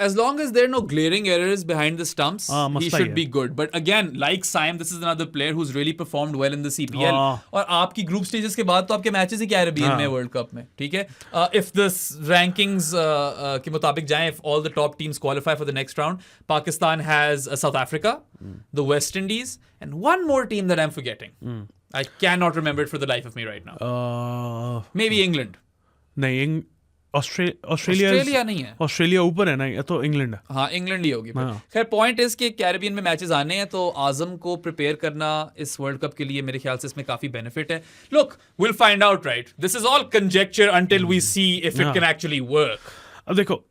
As long as there are no glaring errors behind the stumps, he should be good. But again, like Saim, this is another player who's really performed well in the CPL. और आपकी ग्रुप स्टेजेस के बाद तो आपके मैचेस ही कैरेबियन में वर्ल्ड कप में, ठीक है। If the rankings के मुताबिक जाएं, if all the top teams qualify for the next round, Pakistan has South Africa, the West Indies, and one more team that I'm forgetting. I cannot remember it for the life of me right now. Maybe England. नहीं, ऑस्ट्रेलिया नहीं है, ऑस्ट्रेलिया ऊपर है ना, या तो इंग्लैंड है। हाँ, इंग्लैंड ही होगी। खैर पॉइंट इज कि कैरेबियन में मैचेस आने हैं, तो आजम को प्रिपेयर करना इस वर्ल्ड कप के लिए मेरे ख्याल से इसमें काफी बेनिफिट है। Look, will find out, right? This is all conjecture until we see if it can actually work. अब देखो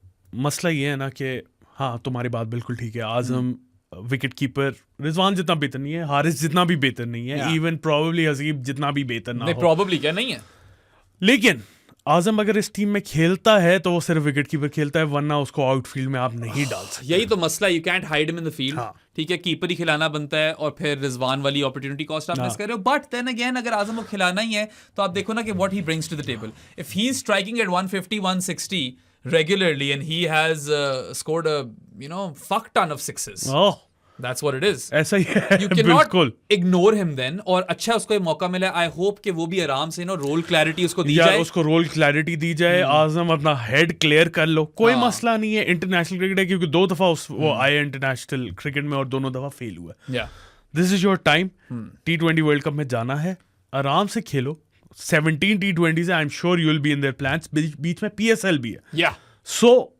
मसला ये है ना कि हाँ, तुम्हारी बात बिल्कुल ठीक है, आजम विकेट कीपर रिजवान जितना बेहतर नहीं है, हारिस जितना भी बेहतर नहीं है, इवन प्रोबेबली हसीब जितना भी बेहतर ना हो, प्रोबेबली क्या नहीं है, लेकिन आजम अगर इस टीम में खेलता है तो वो सिर्फ विकेट कीपर खेलता है, वरना उसको आउटफील्ड में आप नहीं डाल सकते। यही तो मसला, you can't hide him in the field. ठीक है, कीपर ही खिलाना बनता है, और फिर रिजवान वाली अपॉर्चुनिटी कॉस्ट आप मिस कर रहे हो। बट देन अगेन, अगर आजम को खिलाना ही है तो आप देखो ना कि what he brings to the table. If he is striking at 150 160 regularly and he has scored a fuck ton of sixes. That's what it is. ऐसा ही है। You cannot ignore him then. और अच्छा उसको ये मौका मिला, I hope कि वो भी आराम से रोल क्लैरिटी उसको दी जाए, उसको रोल क्लैरिटी दी जाए, आजम अपना हेड क्लियर कर लो, कोई मसला नहीं है। इंटरनेशनल क्रिकेट है, क्योंकि 2 दफा वो आए इंटरनेशनल क्रिकेट में और दोनों दफा फेल हुआ। This is your time, T20 world cup में जाना है, आराम से खेलो। 17 T20s है, I am sure you will be in their plans, बीच में PSL भी है। सो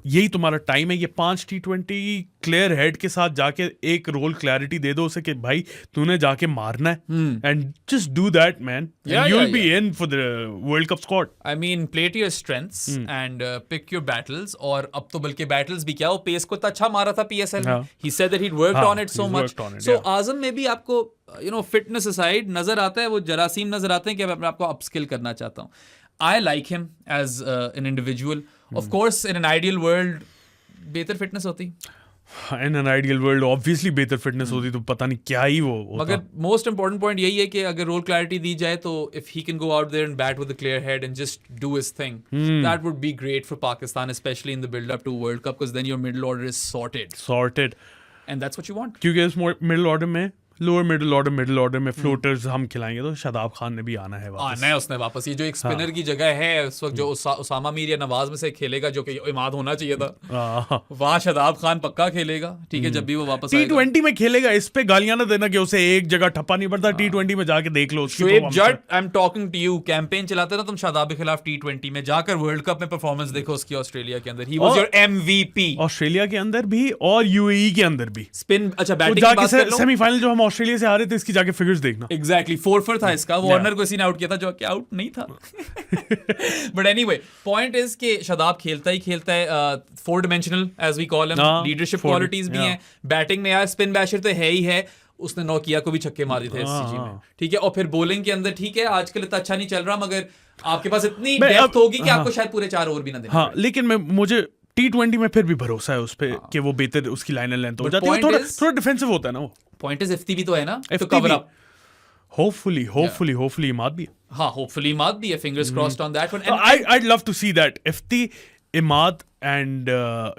यही तुम्हारा टाइम है, ये 5 T20 क्लियर हेड के साथ जाके एक रोल क्लैरिटी दे दो उसे कि भाई तूने जाके मारना है, and just do that man, you will be in for the world cup squad. I mean, play to your strengths and pick your battles. और अब तो बल्कि बैटल्स भी क्या, वो पेस को इतना अच्छा मारा था PSL में, he said that he worked on it so much. So Azam में भी आपको फिटनेस असाइड नजर आता है, वो जरासीम नजर आते हैं कि मैं आपको अपस्किल करना चाहता हूँ। I like him as an individual. Of course, in an ideal world, बेहतर फिटनेस होती। In an ideal world, obviously बेहतर फिटनेस होती तो पता नहीं क्या ही वो होता। मगर most important point यही है कि अगर रोल क्लैरिटी दी जाए तो if he can go out there and bat with a clear head and just do his thing, that would be great for Pakistan, especially in the build up to World Cup, because then your middle order is sorted. And that's what you want. क्योंकि इस middle order में लोअर मिडिल ऑर्डर में फ्लोटर्स हम खिलाएंगे, तो शादाब खान ने भी आना है उसने वापस। ये जो एक स्पिनर की जगह है उस वक्त, जो उसामा मीर या नवाज में से खेलेगा, जो कि इमाद होना चाहिए था, वहाँ शादाब खान पक्का खेलेगा। ठीक है, जब भी वो वापस T20 में खेलेगा। इस पे गालियां ना देना कि उसे एक जगह ठप्पा नहीं पड़ता, T20 में जाके देख लो। Shoaib Jatt, I am talking to you, campaign चलाते ना तुम शादाब के खिलाफ T20 में, जाकर वर्ल्ड कप में परफॉर्मेंस देखो उसकी। ऑस्ट्रेलिया के अंदर he was your MVP, Australia के अंदर भी और UAE के अंदर भी। स्पिन, अच्छा बैटिंग की बात कर लो, सेमीफाइनल जो हम ऑस्ट्रेलिया से हारे थे, इसकी जाके फिगर्स देखना। एग्जैक्टली 4 था इसका, वार्नर को इसी ने आउट किया था, जो कि आउट नहीं था। बट एनीवे, पॉइंट इज कि शादाब खेलता है 4 dimensional as we call him, leadership qualities भी हैं, बैटिंग में यार स्पिन बैशर तो है ही है, उसने नोकिया को भी छक्के मार दिए थे इस सीजी में। ठीक है, और फिर बॉलिंग के अंदर ठीक है, आजकल इतना अच्छा नहीं चल रहा, मगर आपके पास इतनी डेप्थ होगी कि आपको शायद पूरे 4 ओवर भी ना देना। हाँ, लेकिन मुझे T20 में फिर भी भरोसा है उस पे कि वो बेहतर, उसकी लाइन लेंथ हो जाती है, थोड़ा डिफेंसिव होता है ना वो। पॉइंट इज इफ्ती भी तो है ना, तो कवर अप। Hopefully इमाद भी है। हाँ, hopefully इमाद भी है, fingers crossed on that one. I'd love to see that. Ifti, Imad and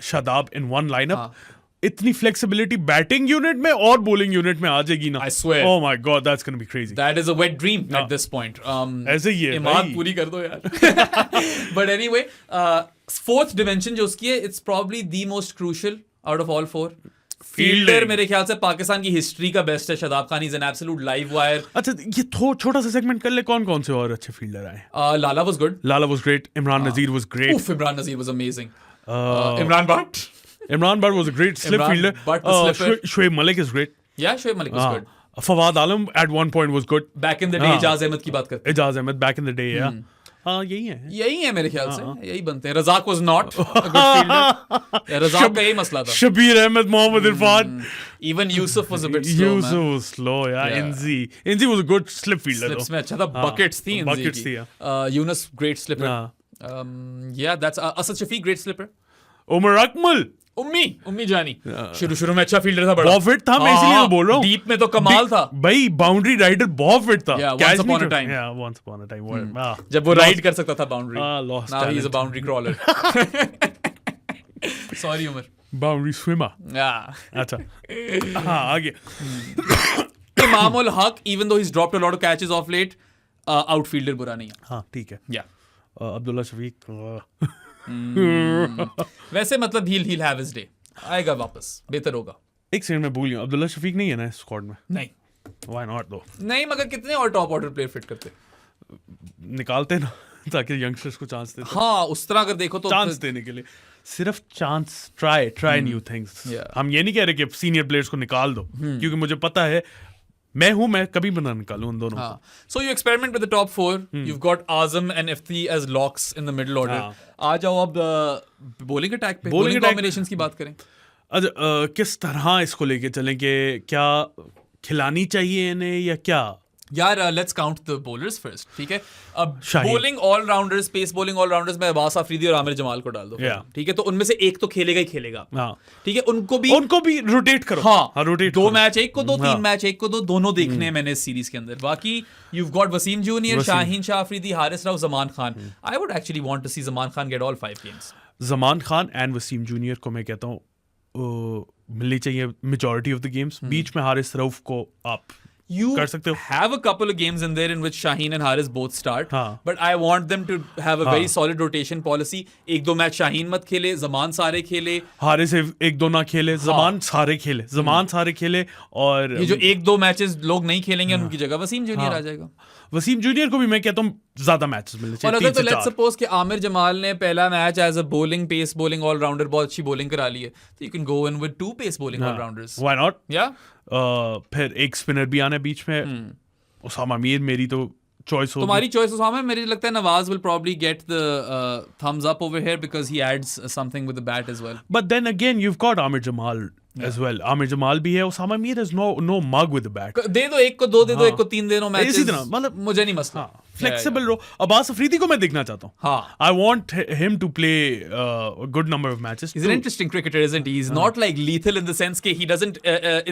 Shadab in one lineup इतनी फ्लेक्सिबिलिटी बैटिंग यूनिट में और बॉलिंग यूनिट में आ जाएगी ना, I swear. oh my god, that's going to be crazy. That is a wet dream at this point. ऐसे ही है इमाद भाई। पूरी कर दो यार। But anyway, fourth dimension जो उसकी है, it's probably the most crucial out of all four. Fielder मेरे ख्याल से पाकिस्तान की हिस्ट्री का बेस्ट है Shadab Khan, is an absolute live wire. अच्छा ये छोटा सा सेगमेंट कर ले, कौन कौन से और अच्छे फील्डर आए? Lala was good, Lala was great, Imran Nazir was great, Imran Nazir was amazing, Imran Butt was a great slip Imran fielder. Butt the slipper. Shoaib Malik is great. या Shoaib Malik was good, Fawad Alam at one point was good. Back in the day Ijaz Ahmed की बात करते Ijaz Ahmed back in the day, yeah. हाँ यही है। यही है मेरे ख्याल से, यही बनते हैं। Razzaq was not a good fielder, Razzaq का यही मसला था। Shabbir Ahmed, Mohammad Irfan, even Yusuf was a bit slow, Yusuf was slow, yeah. Inzi was a good slip fielder slips though. में अच्छा था, बकेट्स थी इनजी buckets थी, की। यूनुस ग्रेट स्लिपर, या that's Asad Shafiq great slipper. Umar Akmal, उम्मी जानी शुरू में अच्छा फील्डर था, बड़ा बहुत फिट था, मैं इसीलिए तो बोल रहा हूँ। डीप में तो कमाल था भाई, बाउंड्री राइडर बहुत फिट था। Yeah, Catch once me upon a to- time. Yeah, once upon a time. जब वो राइड कर सकता था boundary. Lost now he is a talent. Boundary crawler. Sorry Umar. Boundary swimmer. या अच्छा, हाँ आगे। Imam ul Haq, even though he's dropped a lot of catches of late, outfielder बुरा नहीं है। हाँ ठीक है। या अब्दुल्ला शफीक, वैसे मतलब he'll have his day, आएगा वापस, बेहतर होगा। एक सेकंड में भूल गया, अब्दुल्ला शफीक नहीं है ना स्क्वाड में? नहीं Why not though? नहीं, मगर कितने और टॉप ऑर्डर प्लेयर फिट करते? निकालते ना ताकि यंगस्टर्स को चांस देते। हाँ, उस तरह अगर देखो तो चांस देने के लिए सिर्फ chance, try new things. Yeah. हम ये नहीं कह रहे कि सीनियर प्लेयर्स को निकाल दो, क्योंकि मुझे पता है मैं कभी भी ना निकालूं उन दोनों को। So you experiment with the top four. You've got Azam and Ifti as locks in the middle order. आ जाओ अब bowling attack पे, bowling combinations की बात करें। अच्छा, किस तरह इसको लेके चलें कि क्या खिलानी चाहिए इन्हें या क्या? यार let's count the bowlers first, ठीक है? अब Shaheen. Bowling allrounders, pace bowling allrounders में अब्बास अफरीदी और आमिर जमाल को डाल दो, Yeah. ठीक है? तो उनमें से एक तो खेलेगा ही खेलेगा, हाँ ठीक है? उनको भी रोटेट करो। हाँ रोटेट दो मैच एक को दो, हाँ। 3 मैच एक को दो, दोनों देखने हैं मैंने इस सीरीज के अंदर। बाकी you've got Wasim junior, Shaheen Shah Afridi, Haris Rauf, Zaman Khan. I would actually want to see Zaman Khan get all 5 games. Zaman Khan and Wasim junior को मैं कहता हूँ मिलनी चाहिए मेजॉरिटी ऑफ द गेम्स। बीच में हारिस रऊफ को आप You कर सकते हो। have a couple of games in there in which Shaheen and Haris both start, हाँ। but I want them to have a very solid rotation policy. एक दो मैच शाहीन मत खेले, जमान सारे खेले, हारिस एक दो ना खेले, जमान सारे खेले, और ये जो एक दो मैचेस लोग नहीं खेलेंगे उनकी जगह वसीम जूनियर आ जाएगा। वसीम जूनियर को भी मैं कहता हूँ ज्यादा मैचेस मिलने और चाहिए, अगर 3 तो से लेट्स 4। सपोज कि आमिर जमाल ने पहला match as a bowling pace bowling allrounder बहुत अच्छी बॉलिंग करा ली है, तो you can go in with 2 pace bowling allrounders. Why not? या फिर एक स्पिनर भी आना है बीच में, उसामा मीर मेरी तो चॉइस होगी। तुम्हारी चॉइस उसामा है, मेरे लगता है Nawaz will probably get the thumbs up over here because he adds something with the bat as well. But then again, you've got Amir Jamal as well. Amir Jamal भी है, Osama Mir has no mug with the bat. दे दो एक को, दो दे दो एक को, 3 दे दो मैचेस, इसी तरह मतलब मुझे नहीं मसला। फ्लेक्सिबल रहो। अब्बास अफरीदी को मैं देखना चाहता हूँ। हाँ, I want him to play a good number of matches. he's an interesting cricketer, isn't he? He's not like lethal in the sense कि he doesn't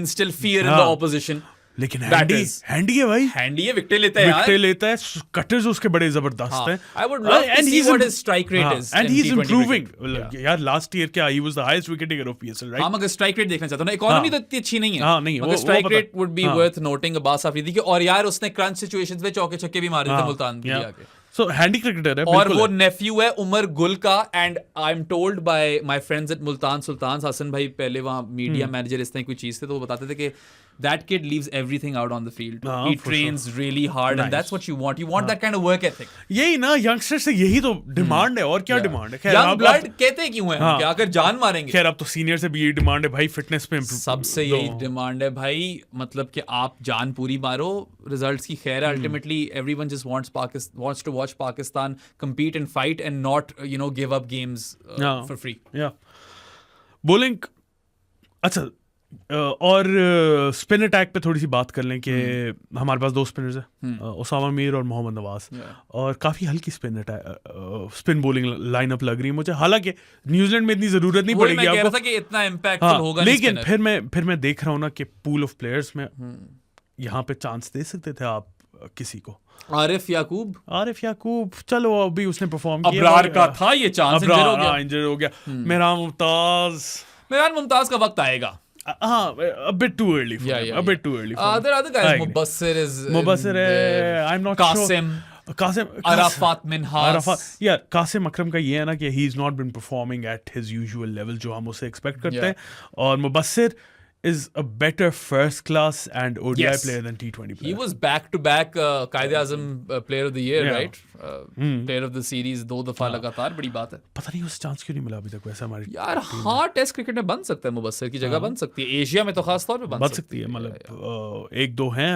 instill fear in the opposition. लेकिन Batters. हैंडी है भाई, हैंडी है, विकेट लेता है विकेट यार। लेता है, कटर्स उसके बड़े जबरदस्त हैं। I would love to see what his strike rate is. And in he's T20 improving. cricket. यार लास्ट ईयर क्या, he was the highest wicket taker of PSL, right? हाँ, मगर स्ट्राइक रेट देखना चाहता हूँ ना, इकोनॉमी तो इतनी अच्छी नहीं है। हाँ, नहीं, मगर वो स्ट्राइक पता। Rate would be worth noting Abbas Afridi के। और यार उसने क्रंच सिचुएशंस में चौके छक्के भी मारे थे मुल्तान के आके। So हैंडी क्रिकेटर है और बिल्कुल वो है। नेफ्यू है उमर गुल का, and I am told by my friends at Multan Sultan, Hasan भाई पहले वहाँ मीडिया मैनेजर इस तरह कोई चीज थे, तो वो बताते थे कि that kid leaves everything out on the field. हाँ, He for trains really hard, and that's what you want. You want that kind of work ethic. यही ना यंगस्टर से यही तो डिमांड है, और क्या डिमांड है? खैर Young आप blood कहते क्यों हैं? हाँ। क्या अगर जान मारेंगे? खैर अब तो सीनियर से भी यही डिमांड है भाई, फिटनेस पे सबसे यही डिमांड है भाई, मतलब कि आप जान पूरी मारो, रिजल्ट्स की खैर है। Ultimately everyone just wants to watch Pakistan compete and fight and not give up games for free. या बॉलिंग। अच्छा, और स्पिन अटैक पे थोड़ी सी बात कर लें कि हमारे पास 2 स्पिनर्स हैं, उसामा मीर और मोहम्मद नवाज, और काफी हल्की स्पिन बॉलिंग लाइनअप लग रही है मुझे। हालांकि न्यूजीलैंड में इतनी जरूरत नहीं पड़ेगी आपको, था कि इतना इम्पैक्टफुल होगा, लेकिन फिर मैं देख रहा हूँ ना कि पूल ऑफ प्लेयर्स में यहाँ पे चांस दे सकते थे आप किसी को। आरिफ याकूब चलो अभी उसने परफॉर्म किया, अबरार का था ये चांस, इंजर हो गया। मेरा मुमताज मेहमान मुमताज का वक्त आएगा. A bit too early for him. A bit too early for him. There are other guys. I agree. Mubassir is. Mubassir hai, I'm not Qasim. sure. Qasim. Arafat Minhas. Yeah, Qasim Akram का ये है ना कि he's not been performing at his usual level जो हम उससे expect करते हैं. और Mubassir is a better first class and ODI player than T20 player. He was back-to-back Qaid-e-Azam player of the year, right? Player of the series 2 दफा लगातार, बड़ी बात है. पता नहीं उसे चांस क्यों नहीं मिला अभी तक वैसा हमारी. यार हाँ टेस्ट क्रिकेट में बन सकता है मुबस्सिर की जगह बन सकती है. एशिया में तो खास तौर पे बन सकती है. मतलब एक दो हैं.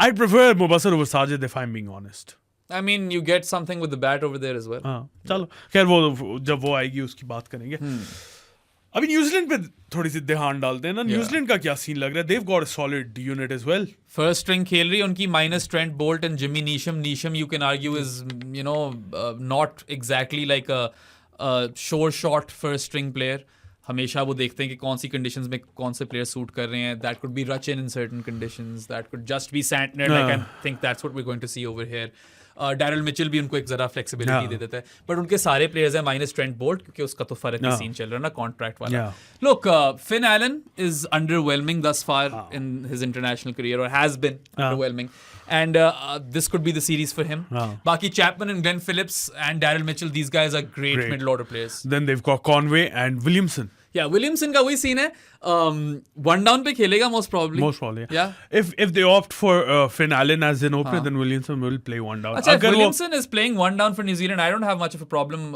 I'd prefer Mubassir over Sajid if I'm being honest. I mean, you get something with the bat over there as well. हाँ चलो खैर वो जब वो आएगी उसकी बात करेंगे. अभी न्यूजीलैंड पे थोड़ी सी ध्यान डालते हैं ना. न्यूजीलैंड का क्या सीन लग रहा है? They've got a solid unit as well. First string खेल रही है उनकी minus Trent Bolt and Jimmy Neesham. Neesham you can argue is not exactly like a sure shot first string player. हमेशा वो देखते हैं कि कौन सी conditions में कौन से players suit कर रहे हैं. That could be Rachin in certain conditions. That could just be Santner. Like I think that's what we're going to see over here. Daryl Mitchell भी उनको एक जरा फ्लेक्सिबिलिटी दे देता है. बट उनके सारे प्लेयर्स हैं माइनस ट्रेंट बोल्ट क्योंकि उसका तो फर्क सीन चल रहा है ना कॉन्ट्रैक्ट वाला. Look Finn Allen is underwhelming thus far in his international career और has been underwhelming and this could be the series for him. Baki Chapman and Glenn Phillips and Daryl Mitchell, these guys are great middle order players. Then they've got Conway and Williamson. Yeah, Williamson का वही सीन है. One down पे खेलेगा most probably. Most probably. Yeah. If they opt for Finn Allen as an opener, then Williamson will play one down. अच्छा, Williamson is playing one down for New Zealand. I don't have much of a problem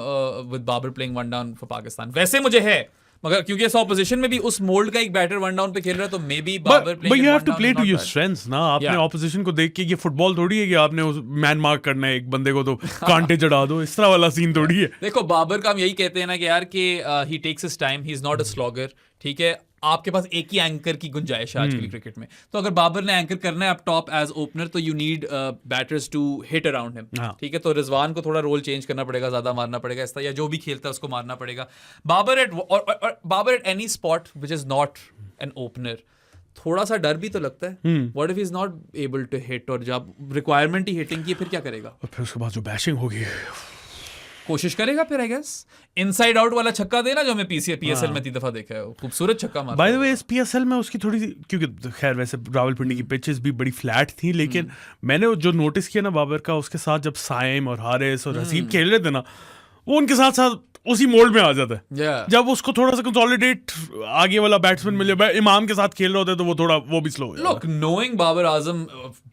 with Babar playing one down for Pakistan. वैसे मुझे है. मगर क्योंकि इस ऑपोजिशन में भी उस मोल्ड का एक बैटर वन डाउन पे खेल रहा है तो maybe Babar playing. But you have to play to your strengths ना. आपने ऑपोजिशन को देख के ये फुटबॉल थोड़ी है कि आपने उस मैन मार्क करना है एक बंदे को तो कांटे चढ़ा दो. इस तरह वाला सीन थोड़ी है. देखो बाबर का हम यही कहते हैं ना कि यार कि he takes his time. He is not a slogger. ठीक है, आपके पास एक ही एंकर की गुंजाइश है आज के क्रिकेट में. तो अगर बाबर ने एंकर करना है अप टॉप एज ओपनर तो you need batters to hit around him. ठीक है, तो रिजवान को थोड़ा रोल चेंज करना पड़ेगा, ज्यादा मारना पड़ेगा इस तरह, या जो भी खेलता है उसको मारना पड़ेगा. Babar at any spot which is not an opener थोड़ा सा डर भी तो लगता है. What if he is not able to hit, और जब रिक्वायरमेंट ही हिटिंग की फिर क्या करेगा? और फिर उसके बाद जो बैशिंग होगी कोशिश करेगा फिर आई गेस. इनसाइड आउट वाला छक्का देना जो हमें पीएसएल में 3 दफा देखा है, खूबसूरत छक्का मारा. बाय द वे इस पीएसएल में उसकी थोड़ी सी, क्योंकि खैर वैसे रावलपिंडी की पिचेस भी बड़ी फ्लैट थी, लेकिन मैंने जो नोटिस किया ना बाबर का, उसके साथ जब साइम और हारिस और हसीब खेल रहे थे ना, वो उनके साथ साथ उसी मोल्ड में आ जाता है. जब उसको थोड़ा सा कंसोलिडेट आगे वाला बैट्समैन मिले, इमाम के साथ खेल रहे होते तो वो थोड़ा वो भी स्लो हो जाता है. Look, knowing Babar Azam,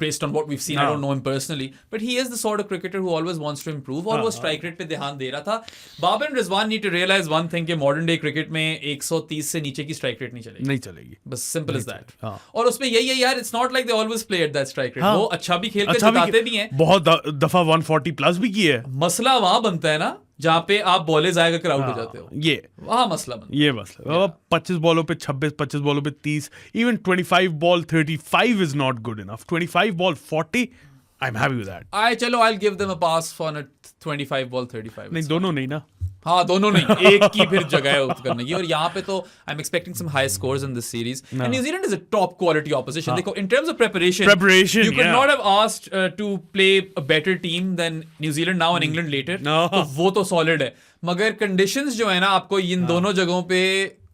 based on what we've seen, I don't know him personally, but he is the sort of cricketer who always wants to improve, और वो strike rate पे ध्यान दे रहा था. Babar and Rizwan need to realize one thing कि modern day cricket में 130 से नीचे की strike rate नहीं चलेगी. बस simple as that. और उसमें यही है यार, it's not like they always play at that strike rate. वो अच्छा भी खेल कर जिताते भी हैं. बहुत दफा 140 प्लस भी किए. मसला वहां बनता है ना जहाँ पे आप बॉले जाएगा कर आउट हो जाते हो. ये वहाँ मसला बनता है. ये मसला 25 बॉलों पे 26, 25 बॉलों पे 30, even 25 ball 35 is not good enough. 25 ball 40, I am happy with that. चलो I will give them a pass for 25 ball 35. नहीं, दोनों नहीं ना. हाँ, दोनों नहीं, एक की फिर जगह है करने की. और यहाँ पे तो I am expecting some high scores in this series. And New Zealand is a top quality opposition. देखो in terms of preparation you could not have asked to play a better team than New Zealand now and England later. तो वो तो सॉलिड है, मगर कंडीशंस जो है ना आपको इन दोनों जगहों पे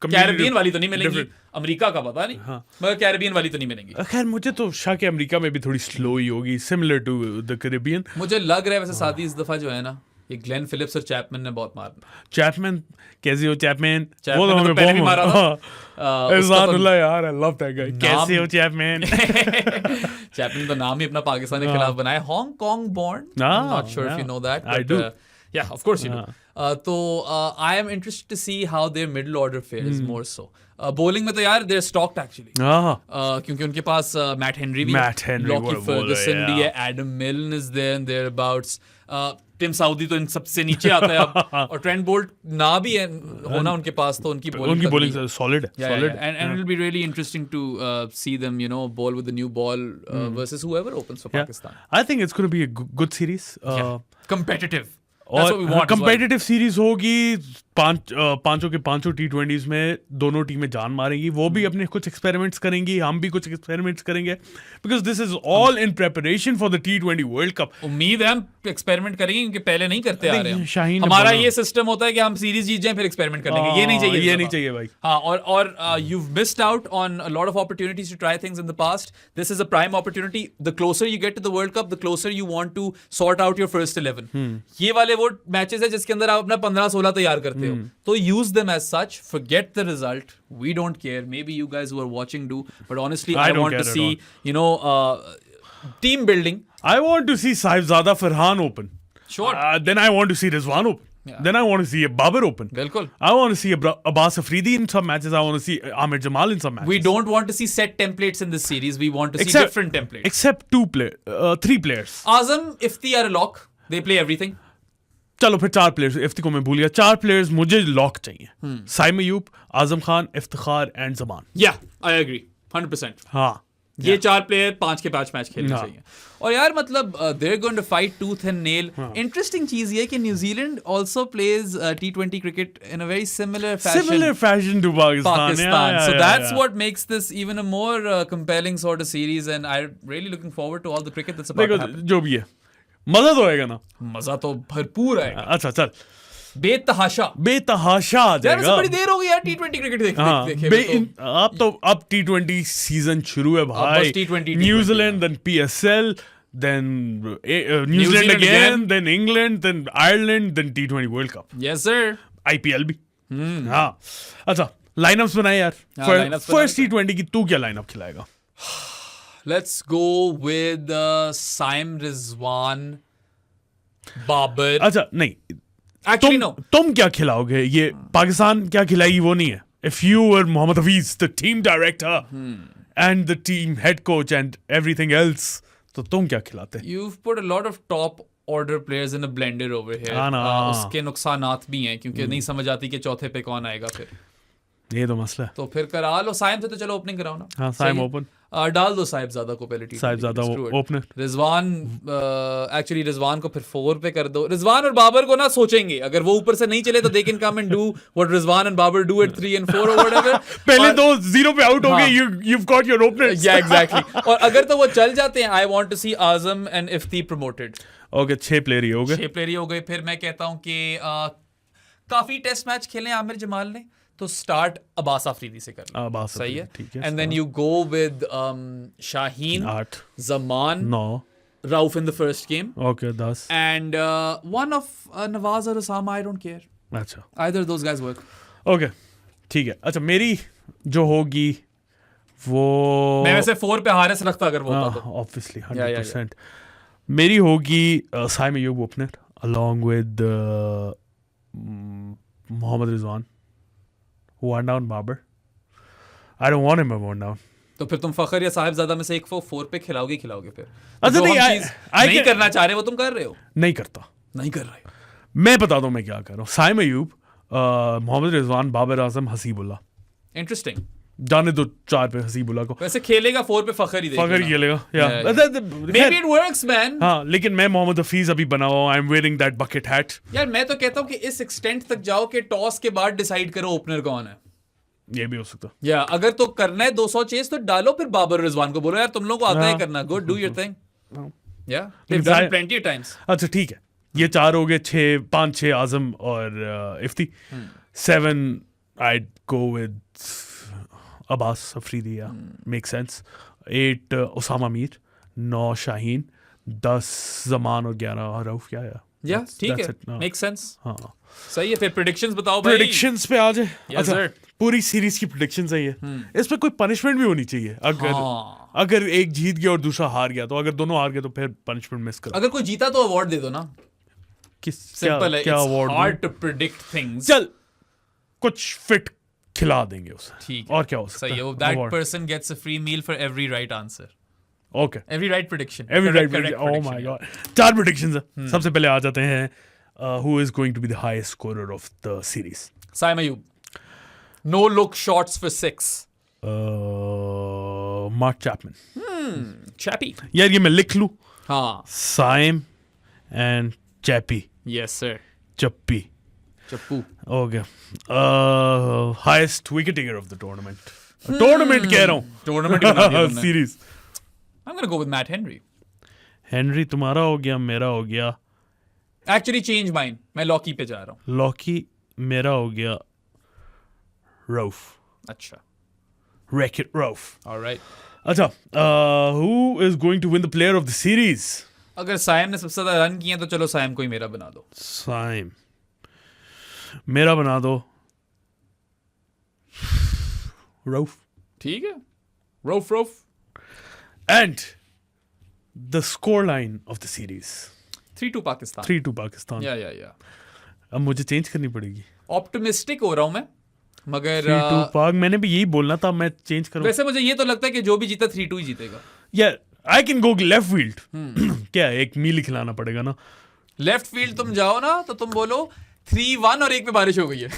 कैरेबियन वाली तो नहीं मिलेंगी. अमेरिका का पता नहीं, मगर कैरेबियन वाली तो नहीं मिलेंगी. खैर मुझे तो शक है अमेरिका में भी थोड़ी स्लो ही होगी, सिमिलर टू द कैरेबियन. मुझे लग रहा है वैसे साथ ही इस दफा जो है ना ये ग्लेन फिलिप्स और चैपमैन ने बहुत मारा. चैपमैन कैसे हो? चैपमैन वो तो हमें पहले भी मारा था. यार आई लव दैट गाय. कैसे हो चैपमैन? चैपमैन तो नाम ही अपना पाकिस्तान के खिलाफ बनाया. Hong Kong born, not sure if you know that. I do. Yeah, of course you do. तो I am interested to see how their middle order fares more so. Bowling में तो यार they're stocked actually. क्योंकि उनके पास मैट हेनरी भी है, लॉकी फर्गसन भी है, Adam Milne is there and thereabouts. Tim Southee तो इन सबसे नीचे आता है अब, और ट्रेंट बोल्ट ना भी है होना उनके पास, तो उनकी बॉलिंग सॉलिड है. And it will be really interesting to see them, bowl with the new ball versus whoever opens for Pakistan. I think it's going to be a good series. Competitive. That's what we want as well. Competitive series होगी, पांचों के पांचों T20s में दोनों टीमें जान मारेंगी, वो भी अपने कुछ एक्सपेरिमेंट्स करेंगी, हम भी कुछ एक्सपेरिमेंट्स करेंगे, because this is all in preparation for the T20 world cup. उम्मीद है हम एक्सपेरिमेंट करेंगे क्योंकि पहले नहीं करते आ रहे हैं. शाहीन हमारा ये सिस्टम होता है कि हम सीरीज जीत जाएं फिर एक्सपेरिमेंट कर लेंगे. ये नहीं चाहिए भाई. हाँ, और you've missed out on a lot of opportunities to try things in the past. This is a prime opportunity. The closer you get to the World Cup, the closer you want to sort out your first 11. ये वाले वो मैचेस है जिसके अंदर आप अपना 15-16 तैयार करते हो. तो use them as such. Forget the result. We don't care. Maybe you guys who are watching do. But honestly, I want to see, team building. I want to see Sahibzada Farhan open. Sure. Then I want to see Rizwan open. Yeah. Then I want to see a Babar open. Bilkul. I want to see Abbas Afridi in some matches. I want to see Amir Jamal in some matches. We don't want to see set templates in this series. We want to see different templates. Except three players. Azam, Ifti are a lock. They play everything. चलो फिर 4 प्लेयर्स. इफ्ती को मैं भूल गया. 4 प्लेयर्स मुझे लॉक चाहिए. Saim Ayub, Azam Khan, Iftikhar and Zaman. Yeah, I agree. 100%. हाँ. ये 4 प्लेयर 5 के 5 मैच खेलने चाहिए. और यार मतलब they're going to fight tooth and nail. Interesting चीज ये कि New Zealand also plays T20 cricket in a very similar fashion to Pakistan. So that's what makes this even a more compelling sort of series, and I'm really looking forward to all the cricket that's about to happen. जो भी है मजा तो आएगा ना. मजा तो भरपूर आएगा. अच्छा चल. बेतहाशा आ जाएगा. यार बड़ी देर हो गई यार T20 क्रिकेट देखे. अब T20 सीजन शुरू है भाई. New Zealand, then PSL, then New Zealand again, then England, then Ireland, then T20 World Cup. Yes sir. IPL भी. हाँ. अच्छा लाइनअप्स बनाए यार. फर्स्ट T20 की तू क्या लाइनअप खिलाएगा? Let's go with Saim, Rizwan, Babar. अच्छा नहीं. Actually no. तुम क्या खिलाओगे? ये पाकिस्तान क्या खिलाएगी वो नहीं है. If you were Mohammad Hafiz, the team director and the team head coach and everything else, तो तुम क्या खिलाते? You've put a lot of top order players in a blender over here. उसके नुकसानात भी हैं क्योंकि नहीं समझ आती कि चौथे पे कौन आएगा फिर. ये तो मसला है. तो फिर करा लो. साइम से तो चलो ओपनिंग कराओ ना. हाँ साइम ओपन. डाल दो साहिबजादा को पहले. साहिबजादा ओपनर. रिजवान एक्चुअली रिजवान को फिर 4 पे कर दो. रिजवान और बाबर को ना सोचेंगे अगर वो ऊपर से नहीं चले तो they can come and do what Rizwan and Babar do at 3 and 4 or whatever. पहले तो 0 पे आउट हो गए. you've got your openers. Yeah exactly. और अगर तो वो चल जाते हैं I want to see Azam and Ifti promoted. Okay 6 player ही हो गए. 6 प्लेयर ही हो गए. फिर मैं कहता हूँ कि काफी टेस्ट मैच खेले आमिर जमाल ने तो स्टार्ट अब्बास अफरीदी से करना. सही है. And then you go with Shaheen, 8, Zaman, 9, Rauf in the first game. Okay 10 and one of Nawaz और उसामा. I don't care. अच्छा either those guys work. Okay ठीक है. अच्छा मेरी जो होगी वो मैं वैसे 4 पे हारिस रखता अगर वो होता तो ऑब्वियसली 100%. मेरी होगी Saim Ayub opener along with Mohammad Rizwan. 1 down Babar. I don't want him at 1 down. तो फिर तुम फखर या साहिबजादा में से एक 4 पे खिलाओगे फिर. अच्छा नहीं करना चाह रहे वो तुम कर रहे हो. नहीं करता. नहीं कर रहे. मैं बता दूं मैं क्या कर रहा हूँ. साइम अयूब, मोहम्मद रिजवान, बाबर आजम, हसीबुल्लाह. इंटरेस्टिंग. जाने दो 4 पे हसीबुल्लाह को. वैसे खेलेगा 4 पे फखर ही देगा. फखर खेलेगा. Maybe it works man. हाँ लेकिन मैं मोहम्मद हफीज अभी बना हुआ. I am wearing that bucket hat. यार मैं तो कहता हूँ कि इस एक्सटेंट तक जाओ कि टॉस के बाद डिसाइड करो ओपनर कौन है. ये भी हो सकता. या अगर तो करना है 200 चेस तो डालो फिर बाबर रिजवान को बोलो यार तुम लोगों को आता है करना. Good do your thing. या they've done it plenty of times. अच्छा ठीक है. ये 4 हो गए. 5-6 आजम और Ifti. 7 I'd go with Abbas Afridi. Yeah, makes sense. 8 Osama Mir, 9 Shaheen, 10 Zaman और 11 रऊफ. क्या है? Yeah, ठीक है. Makes sense. हाँ सही है. फिर predictions बताओ भाई. Predictions पे आ जाए. Yes sir. पूरी सीरीज की predictions है ये. इसमें कोई punishment भी होनी चाहिए. अगर एक जीत गया और दूसरा हार गया तो अगर दोनों हार गए तो फिर punishment मिस करो. अगर कोई जीता तो अवार्ड दे दो ना. सिंपल है. It's hard to predict things. चल कुछ फिट खिला देंगे उसे. ठीक है. और क्या हो सकता है. That person gets a free meal for every right answer. Okay. Every right prediction. Every right prediction. Oh my god. 4 predictions है. सबसे पहले आ जाते हैं who is going to be the highest scorer of the series. Saim Ayub. No look shots for 6. Mark Chapman. Chappy. यार ये मैं लिख लूं. हाँ. Saim and Chappy. Yes, sir. चप्पी Chappu. हो गया highest wicket taker of the tournament कह रहा हूँ Tournament बना दिया तुमने. Series I'm gonna go with Matt Henry. Henry तुम्हारा हो गया मेरा हो गया Actually, change mine. मैं लॉकी पे जा रहा हूँ. लॉकी मेरा हो गया रऊफ अच्छा. Racket Rauf All right. अच्छा who is going to win the player of the series अगर साइम ने सबसे ज्यादा रन किए हैं तो चलो साइम को ही मेरा बना दो. साइम मेरा बना दो रऊफ ठीक है. Rauf. And the score line of the series 3-2 Pakistan. 3-2 Pakistan या. अब मुझे चेंज करनी पड़ेगी ऑप्टिमिस्टिक हो रहा हूं मैं, मगर 3-2 पाक मैंने भी यही बोलना था मैं चेंज करूं वैसे मुझे ये तो लगता है कि जो भी जीता 3-2 ही जीतेगा. या I can go left field क्या एक मील खिलाना पड़ेगा ना लेफ्ट फील्ड तुम जाओ ना तो तुम बोलो 3-1 और एक पे बारिश हो गई है.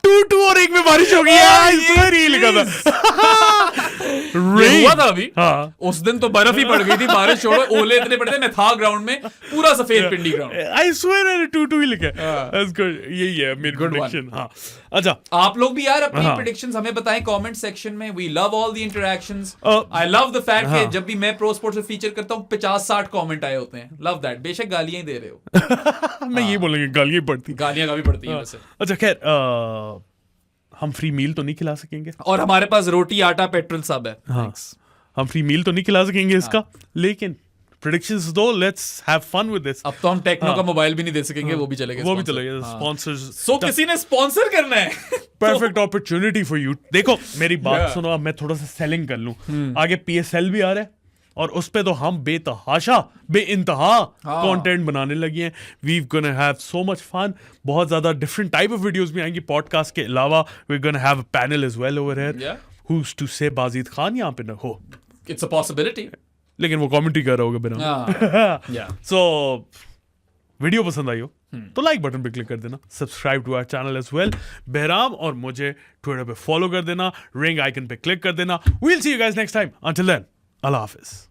2-2 और एक में बारिश हो गई है इसमें नहीं लिखा था ये हुआ था अभी. हाँ उस दिन तो बर्फ ही पड़ गई थी. बारिश छोड़ो, ओले इतने पड़े थे. मैं था ग्राउंड में, पूरा सफेद पिंडी ग्राउंड. आई स्वेयर 2-2 ही लिखा है. That's good. यही है मेरी प्रेडिक्शन. हाँ अच्छा आप लोग भी यार अपनी हाँ. प्रेडिक्शंस हमें बताएं कमेंट सेक्शन में. We love all the interactions. Uh, I love the fact हाँ. कि जब भी मैं प्रो स्पोर्ट्स में फीचर करता हूँ 50-60 कमेंट आए होते हैं. Love that. बेशक गालियां ही दे रहे हो. मैं ये बोलेंगे गालियां पड़ती गालियां काफी पड़ती हैं वैसे. अच्छा खैर हम फ्री मील तो नहीं खिला सकेंगे और हमारे पास रोटी आटा पेट्रोल सब है. हाँ हम फ्री मील तो नहीं खिला सकेंगे इसका लेकिन प्रेडिक्शंस दो let's have fun with this अब तो हम टेक्नो का मोबाइल भी नहीं दे सकेंगे. वो भी चलेगा. वो भी चलेगा स्पॉन्सर्स सो किसी ने स्पॉन्सर करना है. Perfect opportunity for you. देखो मेरी बात Yeah. सुनो अब मैं थोड़ा सा सेलिंग कर लूं. आगे PSL भी आ रहा है और उस पे तो हम बेतहाशा बेइंतहा कंटेंट बनाने लगे हैं. We gonna have so much fun. बहुत ज्यादा डिफरेंट टाइप ऑफ वीडियोस भी आएंगी पॉडकास्ट के अलावा. We gonna have a panel as well over here. Yeah. Who's to say Bajid Khan यहाँ पे न हो It's a possibility. लेकिन वो कमेंट्री कर रहा होगा बिना. Yeah. सो वीडियो पसंद आई हो तो लाइक बटन पे क्लिक कर देना. Subscribe to our channel as well. Bahram और मुझे ट्विटर पे फॉलो कर देना. रिंग आइकन पे क्लिक कर देना. We'll see you guys next time. Until then अल्लाह हाफिज.